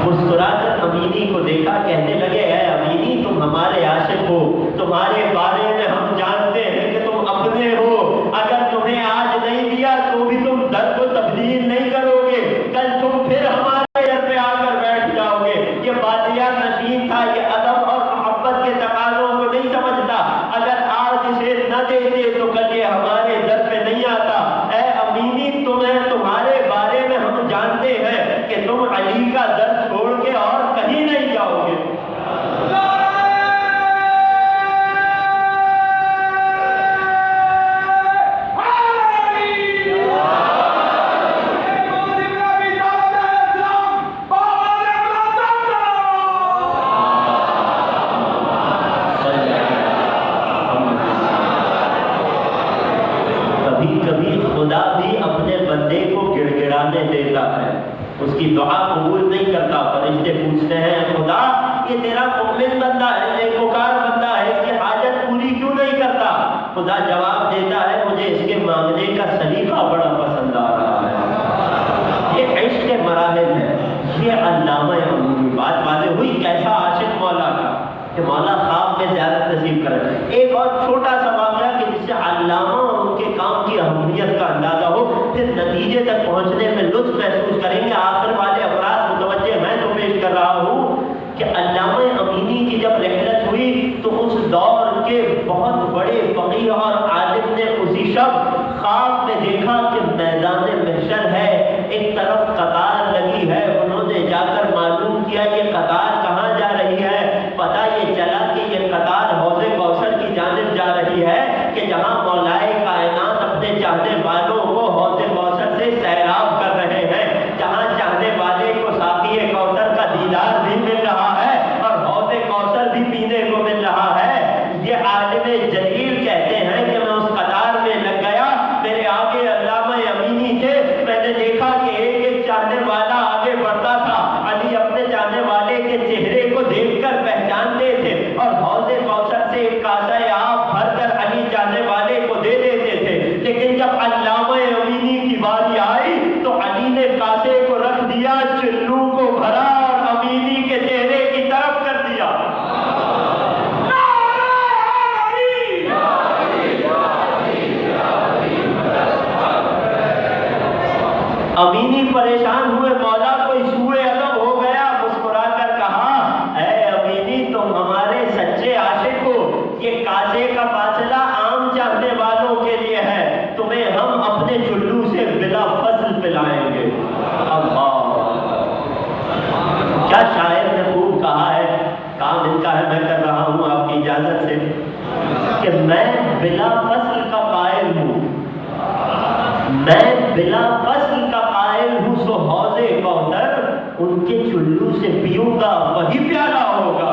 مسکرا کر امینی کو دیکھا, کہنے لگے اے امینی تم ہمارے عاشق ہو, تمہارے بارے میں ہم جانتے ہیں کہ تم اپنے ہو. اگر تمہیں آج نہیں دیا تو بھی تم در کو تبدیل نہیں کرو گے, کل تم پھر ہمارے گھر پہ آ کر بیٹھ جاؤ گے. یہ بادیہ نشین تھا, یہ ادب اور محبت کے تقاضوں کو نہیں سمجھتا. اگر آج اسے نہ دیتے تو کل یہ ہمارے در پہ نہیں آتا. اے امینی تمہارے بارے میں ہم جانتے ہیں کہ تم علی کا در چھوڑ کے اور کہیں نہیں جاؤ گے. دیتا ہے, اس کی دعا قبول نہیں کرتا. فرشتے پوچھتے ہیں خدا یہ تیرا مؤمن بندہ ہے, نیکوکار بندہ ہے, اس کی حاجت پوری کیوں نہیں کرتا؟ خدا جواب دیتا ہے مجھے اس کے مانگنے کا سلیقہ بڑا پسند آ رہا ہے. یہ عشق کے مراحل ہے. یہ علامہ امینی بات واضح ہوئی کیسا عاشق مولا کا کہ مولا خواب میں زیادت نصیب کرے. ایک اور چھوٹا سا واقعہ کہ جس سے علامہ اور ان کے کام کی اہمیت کا اندازہ ہو, پھر نتیجے تک پہنچنے میں لطف محسوس کریں گے. آخر والے افراد متوجہ میں تو پیش کر رہا ہوں کہ علامہ امینی کی جب رحلت ہوئی تو اس دور کے بہت بڑے فقیہ اور عالم نے اسی شب خواب میں دیکھا کہ میدان محشر ہے, ایک طرف قطار لگی ہے. انہوں نے جا کر معلوم کیا یہ قطار کہاں جا رہی ہے. پتہ یہ چلا کہ یہ قطار حوض کوثر کی جانب جا رہی ہے کہ جہاں مولائے کائنات اپنے چاہنے والوں کو حوض کوثر سے سیراب کر رہے ہیں, جہاں چاہنے والے کو ساقی کوثر کا دیدار بھی مل رہا ہے اور حوض کوثر بھی پینے کو مل رہا ہے. یہ عالم جلیل کہتے ہیں کہ میں اس قطار میں لگ گیا, میرے آگے علامہ امینی تھے. میں نے دیکھا کہ ایک ایک چاہنے والا آگے بڑھتا تھا. علی اپنے چاہنے والے کے چہرے کو دیکھ کر پہچانتے تھے اور حوض کوثر سے ایک کاسہ آب بھر کر علی چاہنے والے کو دے دیتے تھے. لیکن جب علامہ امینی کی باری آئی تو علی نے کاسے کو رکھ دیا, چلو کو بھرا اور امینی کے چہرے کی طرف کر دیا. امینی پریشان ہوئے, مولا کوئی سوء ادب ہو گیا. مسکرا کر کہا اے امینی تم ہمارے سچے عاشق ہو, یہ کاسے کا فاصلہ عام چاہنے والوں کے لیے ہے, تمہیں ہم اپنے چلو سے بلا فصل پلائیں گے. اللہ کیا شاعر نے خوب کہا ہے. کام ان کا ہے, میں کر رہا ہوں آپ کی اجازت سے, کہ میں بلا فصل کا قائل ہوں, میں بلا فصل کا قائل ہوں, سو حوض کوثر ان کے چلو سے پیوں گا, وہی پیالہ ہوگا.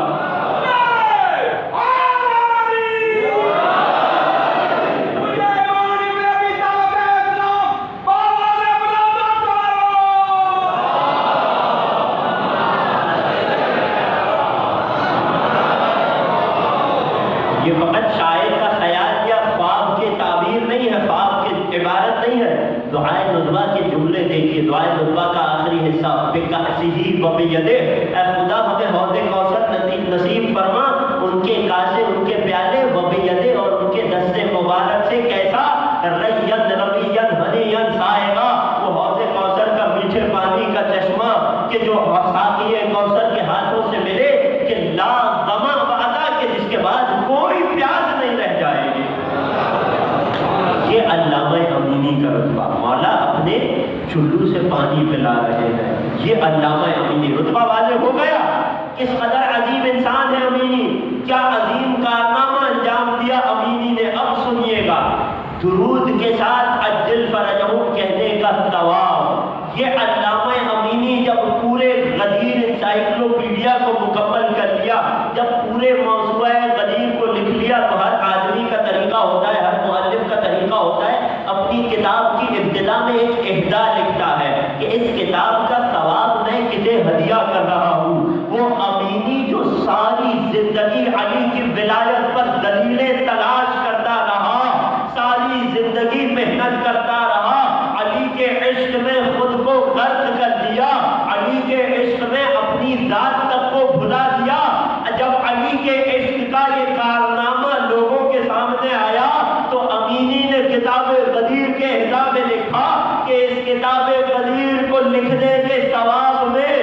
یہ فقط شاعر کا خیال یا خواب کے تعبیر نہیں ہے, خواب کی عبارت نہیں ہے. دعائے ندوہ کے جملے دیکھیے, دعائے ندوہ کا آخری حصہ بِکَأْسِهِ وَبِيَدِهِ, اے خدا ہمیں حوض کوثر نصیب فرما, ان کے کاسے ان کے پیالے, وَبِيَدِهِ اور ان کے دست مبارک سے, کیسا رَيًّا رَوِيًّا ہَنِيًّا سائغا, وہ حوض کوثر کا میٹھے پانی کا چشمہ کہ جو ساقی کوثر کے ہاتھوں سے ملے, کہ لا ظما بعدا, کہ جس کے بعد کوئی پیاس نہیں رہ جائے گی. یہ علامہ امینی کا رتبہ, مولا اپنے چلو سے پانی پلا رہے ہیں. یہ علامہ امینی رتبہ واضح ہو گیا. کس قدر عظیم انسان ہے امینی, کیا عظیم کارنامہ انجام دیا امینی درود کے ساتھ عجل فرجہم کہنے کا ثواب، یہ علامہ امینی جب پورے غدیر انسائکلوپیڈیا کو مکمل کر لیا، جب پورے موضوع غدیر کو لکھ لیا، تو ہر آدمی کا طریقہ ہوتا ہے، ہر مؤلف کا طریقہ ہوتا ہے، اپنی کتاب کی ابتدا میں ایک اہدا لکھتا ہے کہ اس کتاب کا ثواب میں کسے ہدیہ کر رہا ہوں۔ وہ امینی جو ساری زندگی علی کی ولایت پر دلیلیں تلاش کرتا رہا، ساری زندگی محنت کرتا رہا، علی کے عشق میں خود کو غرق کر دیا، علی کے عشق میں اپنی ذات تک کو بھلا دیا۔ جب علی کے عشق کا یہ کارنامہ لوگوں کے سامنے آیا تو امینی نے کتاب غدیر کے اہدا میں لکھا کہ اس کتاب غدیر کو لکھنے کے ثواب میں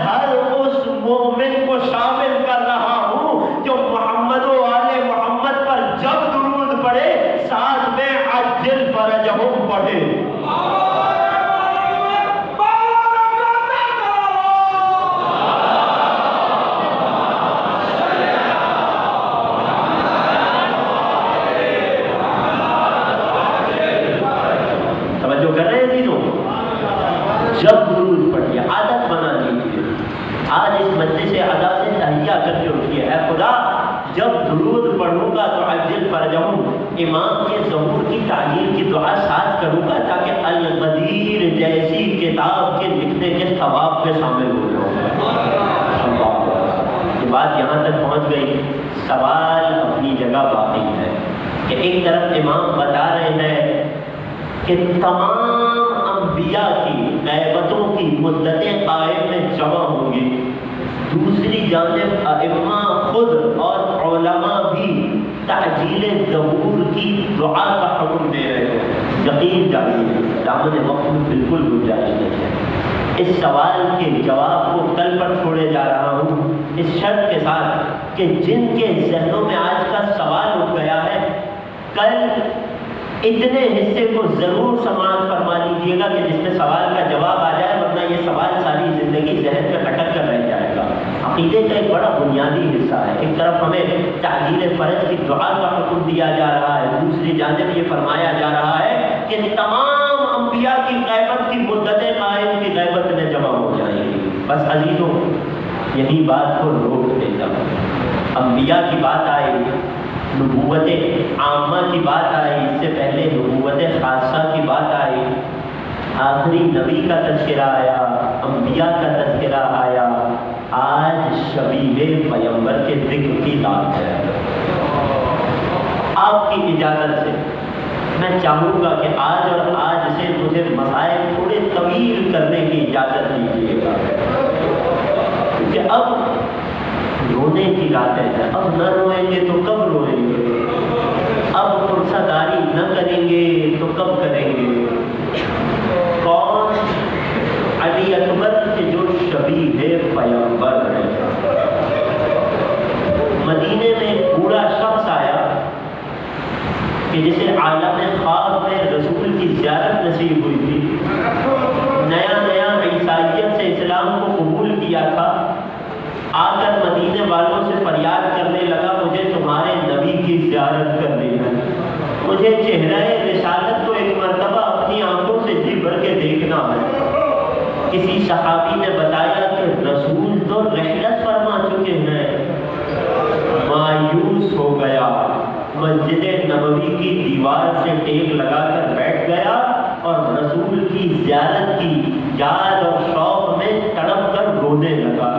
ہر اس مومن کو شامل کر رہا ہوں جو محمد و آل محمد پر جب درود پڑھے ساتھ میں عجل فرجہم پڑھے۔ توجہ کر رہے ہیں جب درود پڑھیے، عادت بنا لیجیے۔ آج اس مجلس سے ادا سے تہیہ کر کے اٹھیے، اے خدا جب درود پڑھوں گا تو عجل فرجہم، امام کے ظہور کی تعلیم کی دعا ساتھ کروں گا تاکہ الغدیر جیسی کتاب کے لکھنے کے ثواب میں شامل ہو جاؤں گا۔ یہ بات یہاں تک پہنچ گئی، سوال اپنی جگہ باقی ہے کہ ایک طرف امام بتا رہے ہیں کہ تمام انبیاء کی غیبتوں کی مدتیں قائم میں جمع ہوں گی، دوسری جانب ائمہ خود اور علماء بھی تعجیل ظہور کی دعا کا حکم دے رہے ہیں۔ یقین جانیے دامن وقت میں بالکل گنجائش نہیں ہے۔ اس سوال کے جواب کو کل پر چھوڑے جا رہا ہوں اس شرط کے ساتھ کہ جن کے ذہنوں میں آج کا سوال اٹھ گیا ہے کل اتنے حصے کو ضرور سماعت فرما لیجیے گا کہ جس میں سوال کا جواب آ جائے، ورنہ یہ سوال ساری زندگی ذہن میں اٹک کر رہ جائے گا۔ عقیدے کا ایک بڑا بنیادی حصہ ہے۔ ایک طرف ہمیں تعجیل فرج کی دعا کا حکم دیا جا رہا ہے، دوسری جانب یہ فرمایا جا رہا ہے کہ تمام انبیاء کی غیبت کی مدتیں قائم کی غیبت میں جمع ہو جائیں گی۔ بس عزیزوں یہی بات کو روک دیتا ہوں۔ انبیاء کی بات آئی، نبوت عامہ کی بات آئی، اس سے پہلے نبوت خاصہ کی بات آئی، آخری نبی کا تذکرہ آیا، انبیاء کا تذکرہ آیا، آج شبیہ پیغمبر کے ذکر کی بات ہے۔ آپ کی اجازت سے میں چاہوں گا کہ آج اور آج سے مجھے مسائل تھوڑے طویل کرنے کی اجازت دیجیے گا، کیونکہ اب رونے کی راتیں ہیں، اب نہ روئیں گے تو کب روئیں گے، اب پرسہ داری نہ کریں گے تو کب کریں گے۔ کون؟ علی اکبر کے جو شبیہ پیغمبر ہیں۔ مدینے میں ایک بوڑھا شخص آیا کہ جسے عالم خواب میں رسول کی زیارت نصیب ہوئی تھی، نیا نیا عیسائیت سے اسلام کو قبول کیا تھا، آ کر مدینے والوں سے فریاد کرنے لگا مجھے تمہارے نبی کی زیارت کرنی ہے، مجھے چہرہ رسالت کو ایک مرتبہ اپنی آنکھوں سے جی بھر کے دیکھنا ہے۔ کسی صحابی نے بتایا کہ رسول تو رحلت فرما چکے ہیں۔ مایوس ہو گیا، مسجد نبوی کی دیوار سے ٹیک لگا کر بیٹھ گیا اور رسول کی زیارت کی یاد اور شوق میں تڑپ کر رونے لگا۔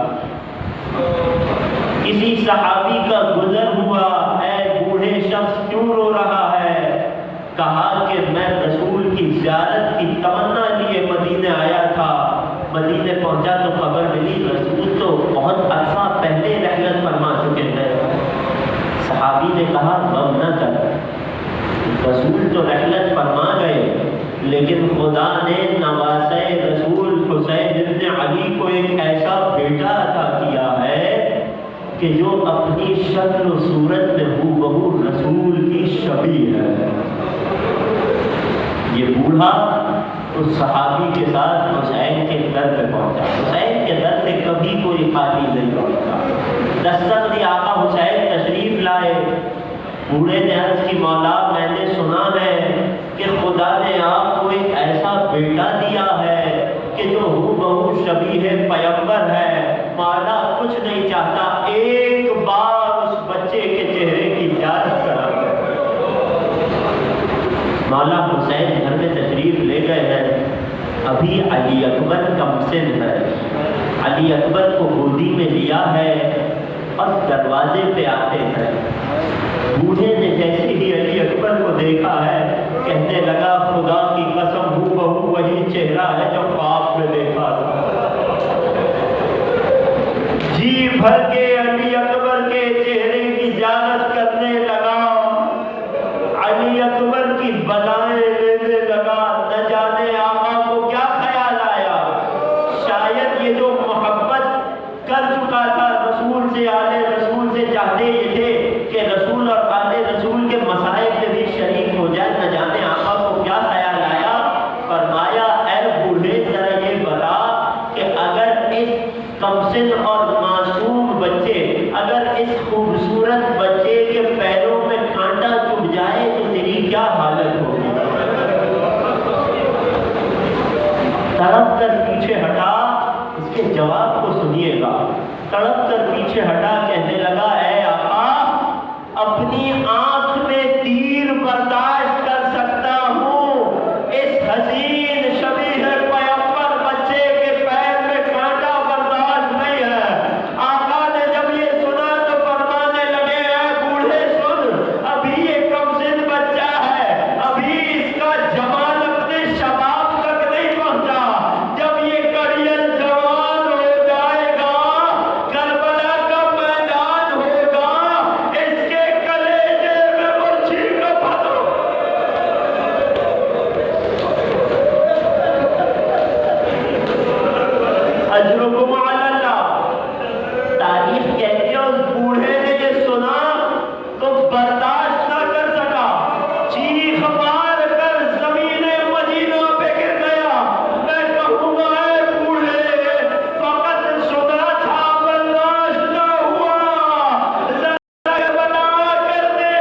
کسی صحابی کا گزر ہوا، اے بوڑھے شخص کیوں رو رہا ہے؟ کہا کہ میں رسول کی زیارت کی تمنا لیے مدینے آیا تھا، مدینے پہنچا تو خبر ملی رسول تو بہت عرصہ پہلے رحلت فرما چکے ہیں۔ صحابی نے کہا غم نہ کر، رسول تو رحلت فرما گئے لیکن خدا نے نواسۂ رسول حسین ابن علی کو ایک ایسا بیٹا عطا کیا ہے کہ جو اپنی شکل و صورت میں ہو بہو رسول کی شبیہ ہے۔ یہ بوڑھا اس صحابی کے ساتھ حسین کے در پہ پہنچا، حسین کے در سے کبھی کوئی خالی نہیں پہنچا۔ دستک دی آقا حسین تشریف لائے، بوڑھے نے عرض کی مولا میں نے سنا ہے مولا حسین گھر میں تشریف لے گئے ہیں، ابھی علی اکبر کم سن ہے، علی اکبر کو گودی میں لیا ہے اور دروازے پہ آتے ہیں۔ بوڑھے نے جیسے ہی علی اکبر کو دیکھا ہے کہنے لگا خدا کی قسم ہو بہو وہی چہرہ ہے جو خواب میں دیکھا تھا۔ جی بھر کے علی اکبر کے چہرے کی زیارت کرنے لگا، علی اکبر کی بلائیں لینے لگا۔ نہ جانے آقا کو کیا خیال آیا، شاید یہ جو محبت کر چکا تھا رسول سے، آل رسول سے، چاہتے یہ تھے کہ رسول اور آل رسول کے مسائل میں بھی شریک ہو جائے۔ نہ جانے آقا کو کیا خیال آیا، فرمایا اے بوڑھے ذرا یہ بتا کہ اگر اس کمسن اور معصوم بچے، اگر اس خوبصورت بچے کے پیروں میں کانٹا چبھ جائے تو تیری کیا حالت ہوگی؟ تڑپ کر پیچھے ہٹا، اس کے جواب کو سنیے گا۔ تڑپ کر پیچھے ہٹا کہنے لگا اے آقا اپنی آنکھ میں تیر برداشت کر سکتا ہوں، اس حسین شبیہ پیغمبر بچے کے پیر میں کانٹا برداشت نہیں ہے۔ آقا نے جب یہ سنا تو فرمانے لگے اے بوڑھے سن، ابھی یہ کم سن بچہ ہے، ابھی اس کا جمال اپنے شباب تک نہیں پہنچا۔ جب یہ کڑیل جوان ہو جائے گا، کربلا کا میدان ہوگا، اس کے کلیجے میں مرچی کا پھل اجرکم علی اللہ۔ تاریخ کہتی ہے اس بوڑھے نے یہ سنا تو برداشت نہ کر سکا، چیخ مار کر زمین مدینہ پہ گر گیا۔ میں کہوں گا اے بوڑھے فقط سنا تھا برداشت نہ ہوا، ذرا بتا کر دے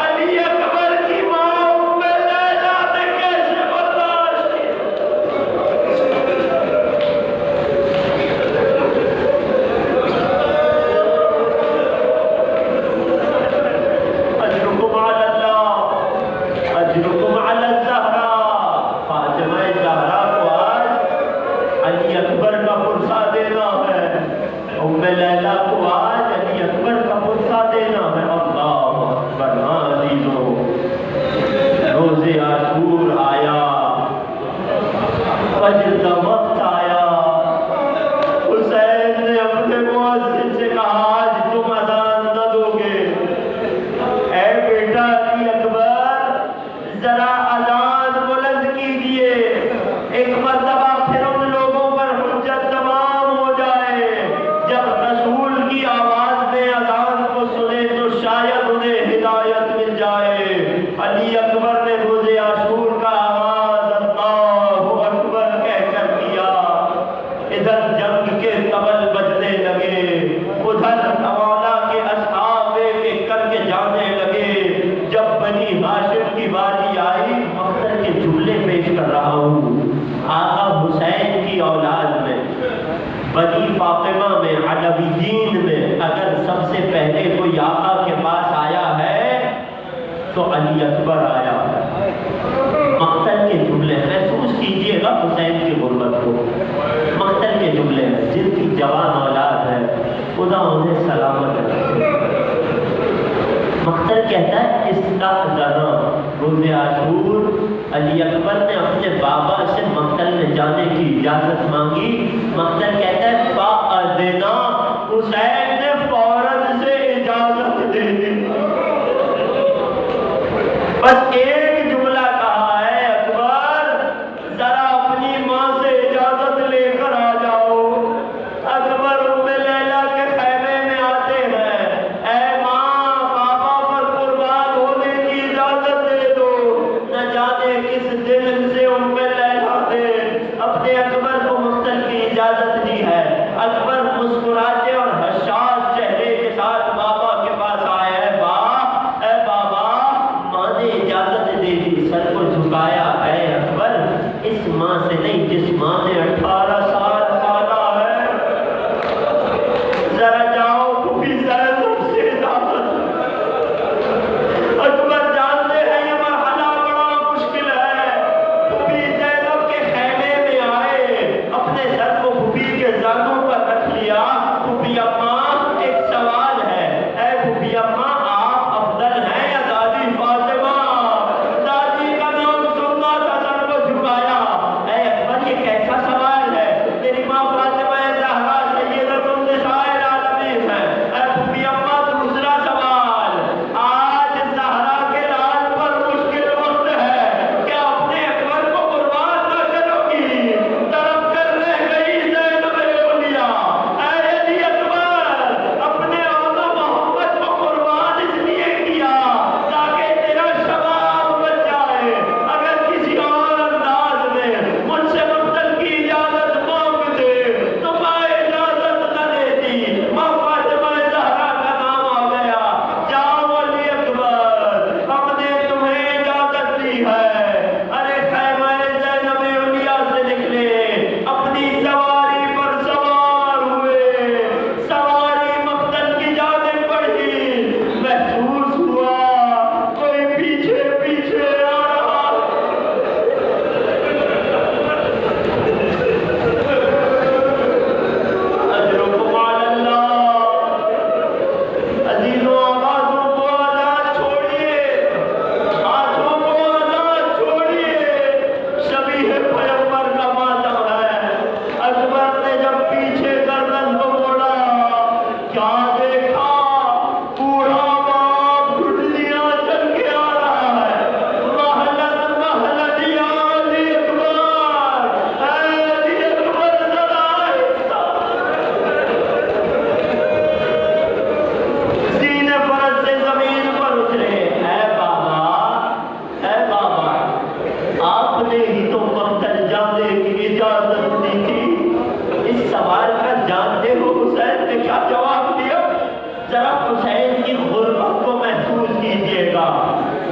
علی اکبر کی ماں ام لیلا نے کیسے برداشت کی؟ اجرکم علی اللہ، اجرکم علی الزہرا۔ فاطمہ زہرا کو آج علی اکبر کا پرسہ دینا ہے، ام لیلا کو آج علی اکبر کا پرسہ دینا ہے۔ اللہ اکبر۔ ہاں عزیزو، روز عاشور آیا، فجر کا وقت آیا، حسین نے اپنے مؤذن سے کہا آج تم اذان نہ دو گے۔ اے بیٹا علی اکبر ذرا اذان بلند کیجئے، ایک مرتبہ پھر ان لوگوں پر حجت تمام ہو جائے۔ جب رسول کی آواز میں اذان کو سنے تو شاید انہیں ہدایت مل جائے۔ علی اکبر نے روز عاشور کا آغاز اللہ اکبر کہہ کر کیا۔ ادھر جنگ کے طبل بجنے لگے، ادھر مولا کے اصحاب ایک ایک کر کے جانے لگے۔ جب بنی ہاشم کی باری آئی، مقتل کے جملے پیش کر رہا ہوں، آقا حسین کی اولاد میں، بنی فاطمہ میں، علویین میں اگر سب سے پہلے کوئی آقا کے پاس آیا ہے تو علی اکبر آیا ہے۔ مقتل کے جملے محسوس کیجئے گا حسین کی غربت کو۔ مقتل کے جملے ہیں، جن کی جوان اولاد ہے خدا انہیں سلامت رکھے۔ مقتل کہتا ہے استأذنا، روز عاشور علی اکبر نے اپنے بابا سے مقتل میں جانے کی اجازت مانگی۔ مقتل کہتا ہے فأذنا، حسین نے فوراً سے اجازت دے دی۔ بس ایک جملہ کہا ہے اکبر ذرا اپنی ماں سے اجازت لے کر آ جاؤ۔ اکبر ام لیلا کے خیمے میں آتے ہیں، اے ماں بابا پر قربان ہونے کی اجازت دے دو۔ نہ جانے کس دل سے ام لیلا نے اپنے اکبر کو مقتل کی اجازت دی ہے۔ اکبر مسکراتے اور حساس چہرے کے ساتھ بابا کے پاس آئے ہیں، اے بابا ماں نے اجازت دے دی، سر کو جھکایا۔ اے اکبر اس ماں سے نہیں جس ماں نے 18 سال پالا ہے، ذرا جاؤ پھوپھی زینب سے اجازت۔ اکبر جانتے ہیں یہ مرحلہ بڑا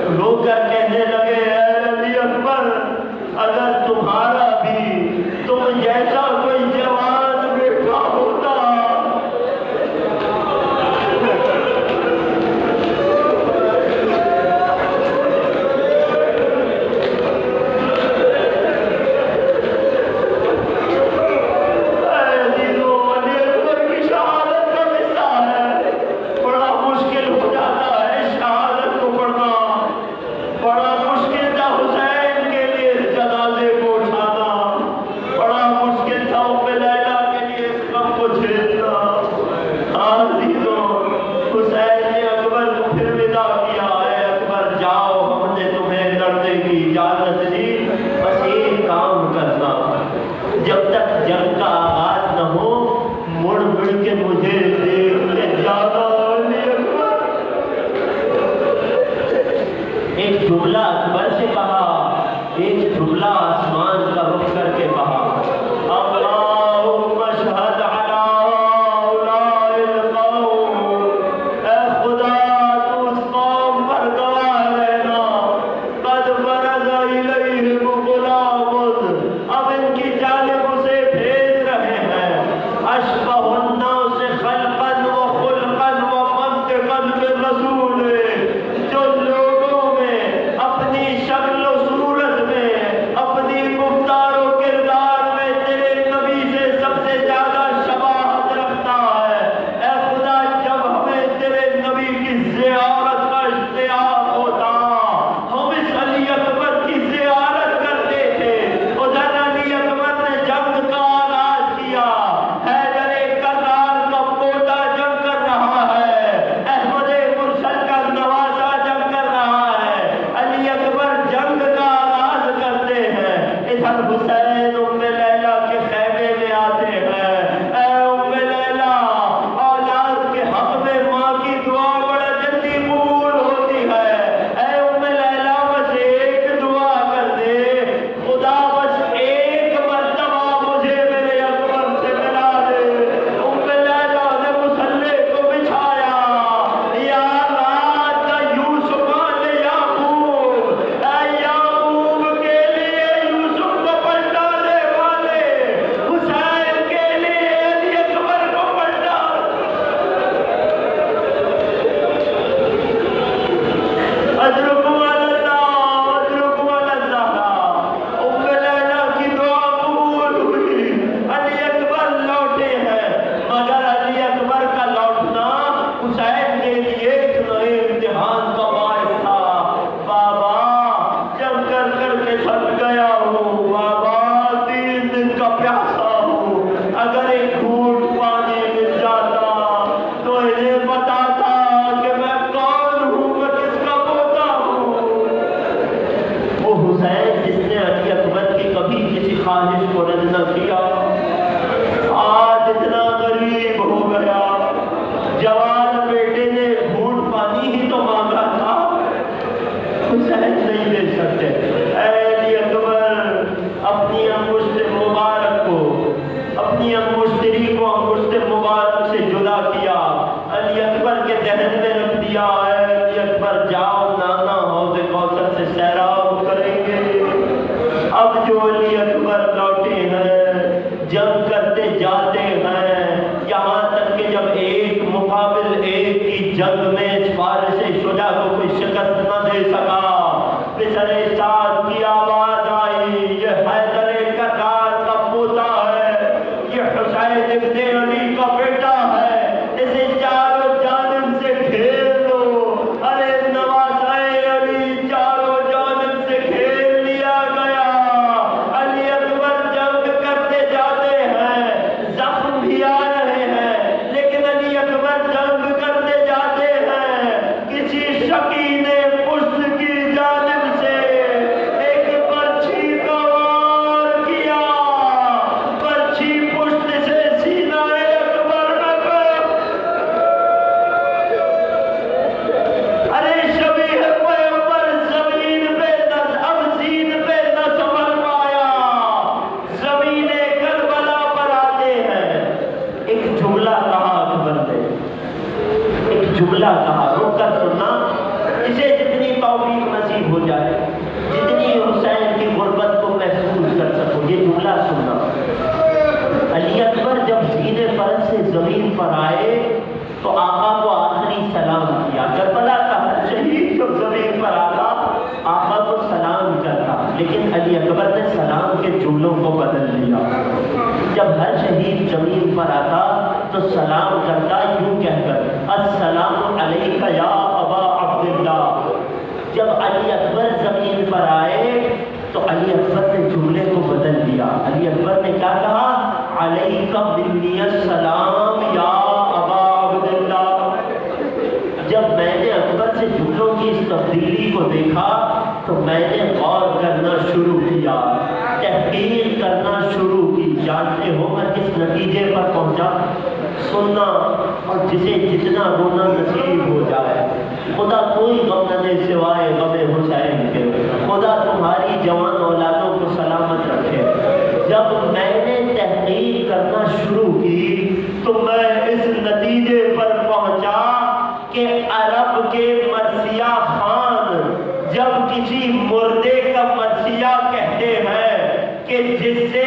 رو کر کہنے لگے اے علی اکبر اگر تمہارا بھی تم جیسا کوئی جوان بیٹا ہوتا جملہ اکبر سے کہا، ایک جملہ آسمان کا رخ کر کے کہا اللہم اشہد علی ہؤلاء القوم، اے خدا تو اس قوم پر گواہ رہنا، قد برز الیہم غلام، اب ان کی جانب اسے بھیج رہے ہیں اشبہ الناس خلقا وخلقا ومنطقا بالرسول، جو اپنی شکل و صورت میں، اپنی گفتار و کردار میں تیرے نبی سے سب سے زیادہ شباہت رکھتا ہے۔ اے خدا جب ہمیں تیرے نبی کی زیارت کا اشتیاق ہوتا ہم اس علی اکبر کی زیارت کرتے تھے۔ ادھر علی اکبر نے جنگ کا آغاز کیا، حیدر کرار کا پوتا جنگ کر رہا ہے، احمد مرسل کا نواسا جنگ کر رہا ہے، علی اکبر جنگ کا آغاز کرتے ہیں۔ ادھر حسین ام لیلہ کے خیمے میں آتے ہیں، اے ام لیلہ اولاد کے حق میں ماں کی دعا بڑا جلدی قبول ہوتی ہے، اے ام لیلہ بس ایک دعا کر دے، خدا بس ایک مرتبہ مجھے میرے اکبر سے ملا دے۔ ام لیلہ نے مصلے کو بچھایا، یا رات یوسف نے یعقوب، اے یعقوب کے لیے یوسف کو پلٹانے والے، حسین کے لیے علی اکبر کو پلٹا۔ ادرکوا اللہ، ادرکوا اللہ۔ ام لیلہ کی دعا قبول ہوئی، علی اکبر لوٹے ہیں، مگر علی اکبر کا لوٹنا حسین کے لیے ایک نئے امتحان کا باعث تھا۔ بابا جنگ کر کر کے تھک گیا ہوں، بابا 3 دن کا پیاسا ہوں، اگر ایک گھونٹ پانی مل جاتا تو انہیں بتاتا کہ میں کون ہوں، میں کس کا پوتا ہوں۔ وہ حسین جس نے علی اکبر کی کبھی کسی خواہش کو رد نہ کیا، آج اتنا غریب ہو گیا۔ جوان بیٹے نے گھونٹ پانی ہی تو مانگا تھا، حسین نہیں دے سکتے۔ اے علی اکبر اپنی انگشت مبارک کو، اپنی انگشتری کو انگشت مبارک سے جدا کیا، علی اکبر کے دہن میں رکھ دیا۔ اے علی اکبر جاؤ، نانا حوض کوثر سے سیراب کریں گے۔ اب جو علی اکبر لوٹے ہیں، جنگ کرتے جاتے ہیں، یہاں تک کہ جب ایک مقابل ایک کی جنگ میں فارس شجاع کو کوئی شکست نہ دے سکا، پسر سعد کی آواز آئی، یہ حیدر کرار کا پوتا ہے، یہ حسین ابن علی کا بیٹا ہے، اسے چاروں جانب سے گھیر لو۔ ارے نواسۂ علی چاروں جانب سے گھیر لیا گیا۔ علی اکبر جنگ کرتے جاتے ہیں، زخم بھی آ رہے ہیں، لیکن علی اکبر جنگ کرتے جاتے ہیں۔ کسی شکی نے پشت کی جانب سے ایک برچھی کا وار کیا، برچھی پشت سے سینہ اکبر میں گئی۔ ارے شبیہ پیغمبر زمین پہ اب زین پہ نہ سنبھل پایا، زمین کربلا پر آتے ہیں۔ ایک جملہ کہا اکبر نے، ایک جملہ کہا، رک کر سننا، اسے جتنی توفیق ہو جائے، جتنی حسین کی غربت کو محسوس کر سکو۔ یہ جملہ سننا، علی اکبر جب سینے پر سے زمین پر آئے تو آقا کو آخری سلام کیا۔ کربلا کا ہر شہید جب زمین پر آتا آقا کو سلام کرتا، لیکن علی اکبر نے سلام کے جملوں کو بدل دیا۔ جب ہر شہید زمین پر آتا تو سلام کرتا یوں کہہ کر، السلام علیک یا ابا عبداللہ۔ جب علی اکبر زمین پر آئے تو علی اکبر نے جملے کو بدل دیا۔ علی اکبر نے کیا کہا؟ علیک منی السلام یا ابا عبداللہ۔ جب میں نے اکبر سے جملوں کی اس تبدیلی کو دیکھا تو میں نے غور کرنا شروع کیا، تحقیق کرنا شروع کی۔ جانتے ہو میں کس نتیجے پر پہنچا؟ سننا، اور جسے جتنا رونا نصیب ہو جائے، خدا کوئی غم نہ دے سوائے غم حسین کے، خدا تمہاری جوان اولادوں کو سلامت رکھے۔ جب میں نے تحقیق کرنا شروع کی تو میں اس نتیجے پر پہنچا کہ عرب کے مرثیہ خان جب کسی مردے کا مرثیہ کہتے ہیں کہ جس سے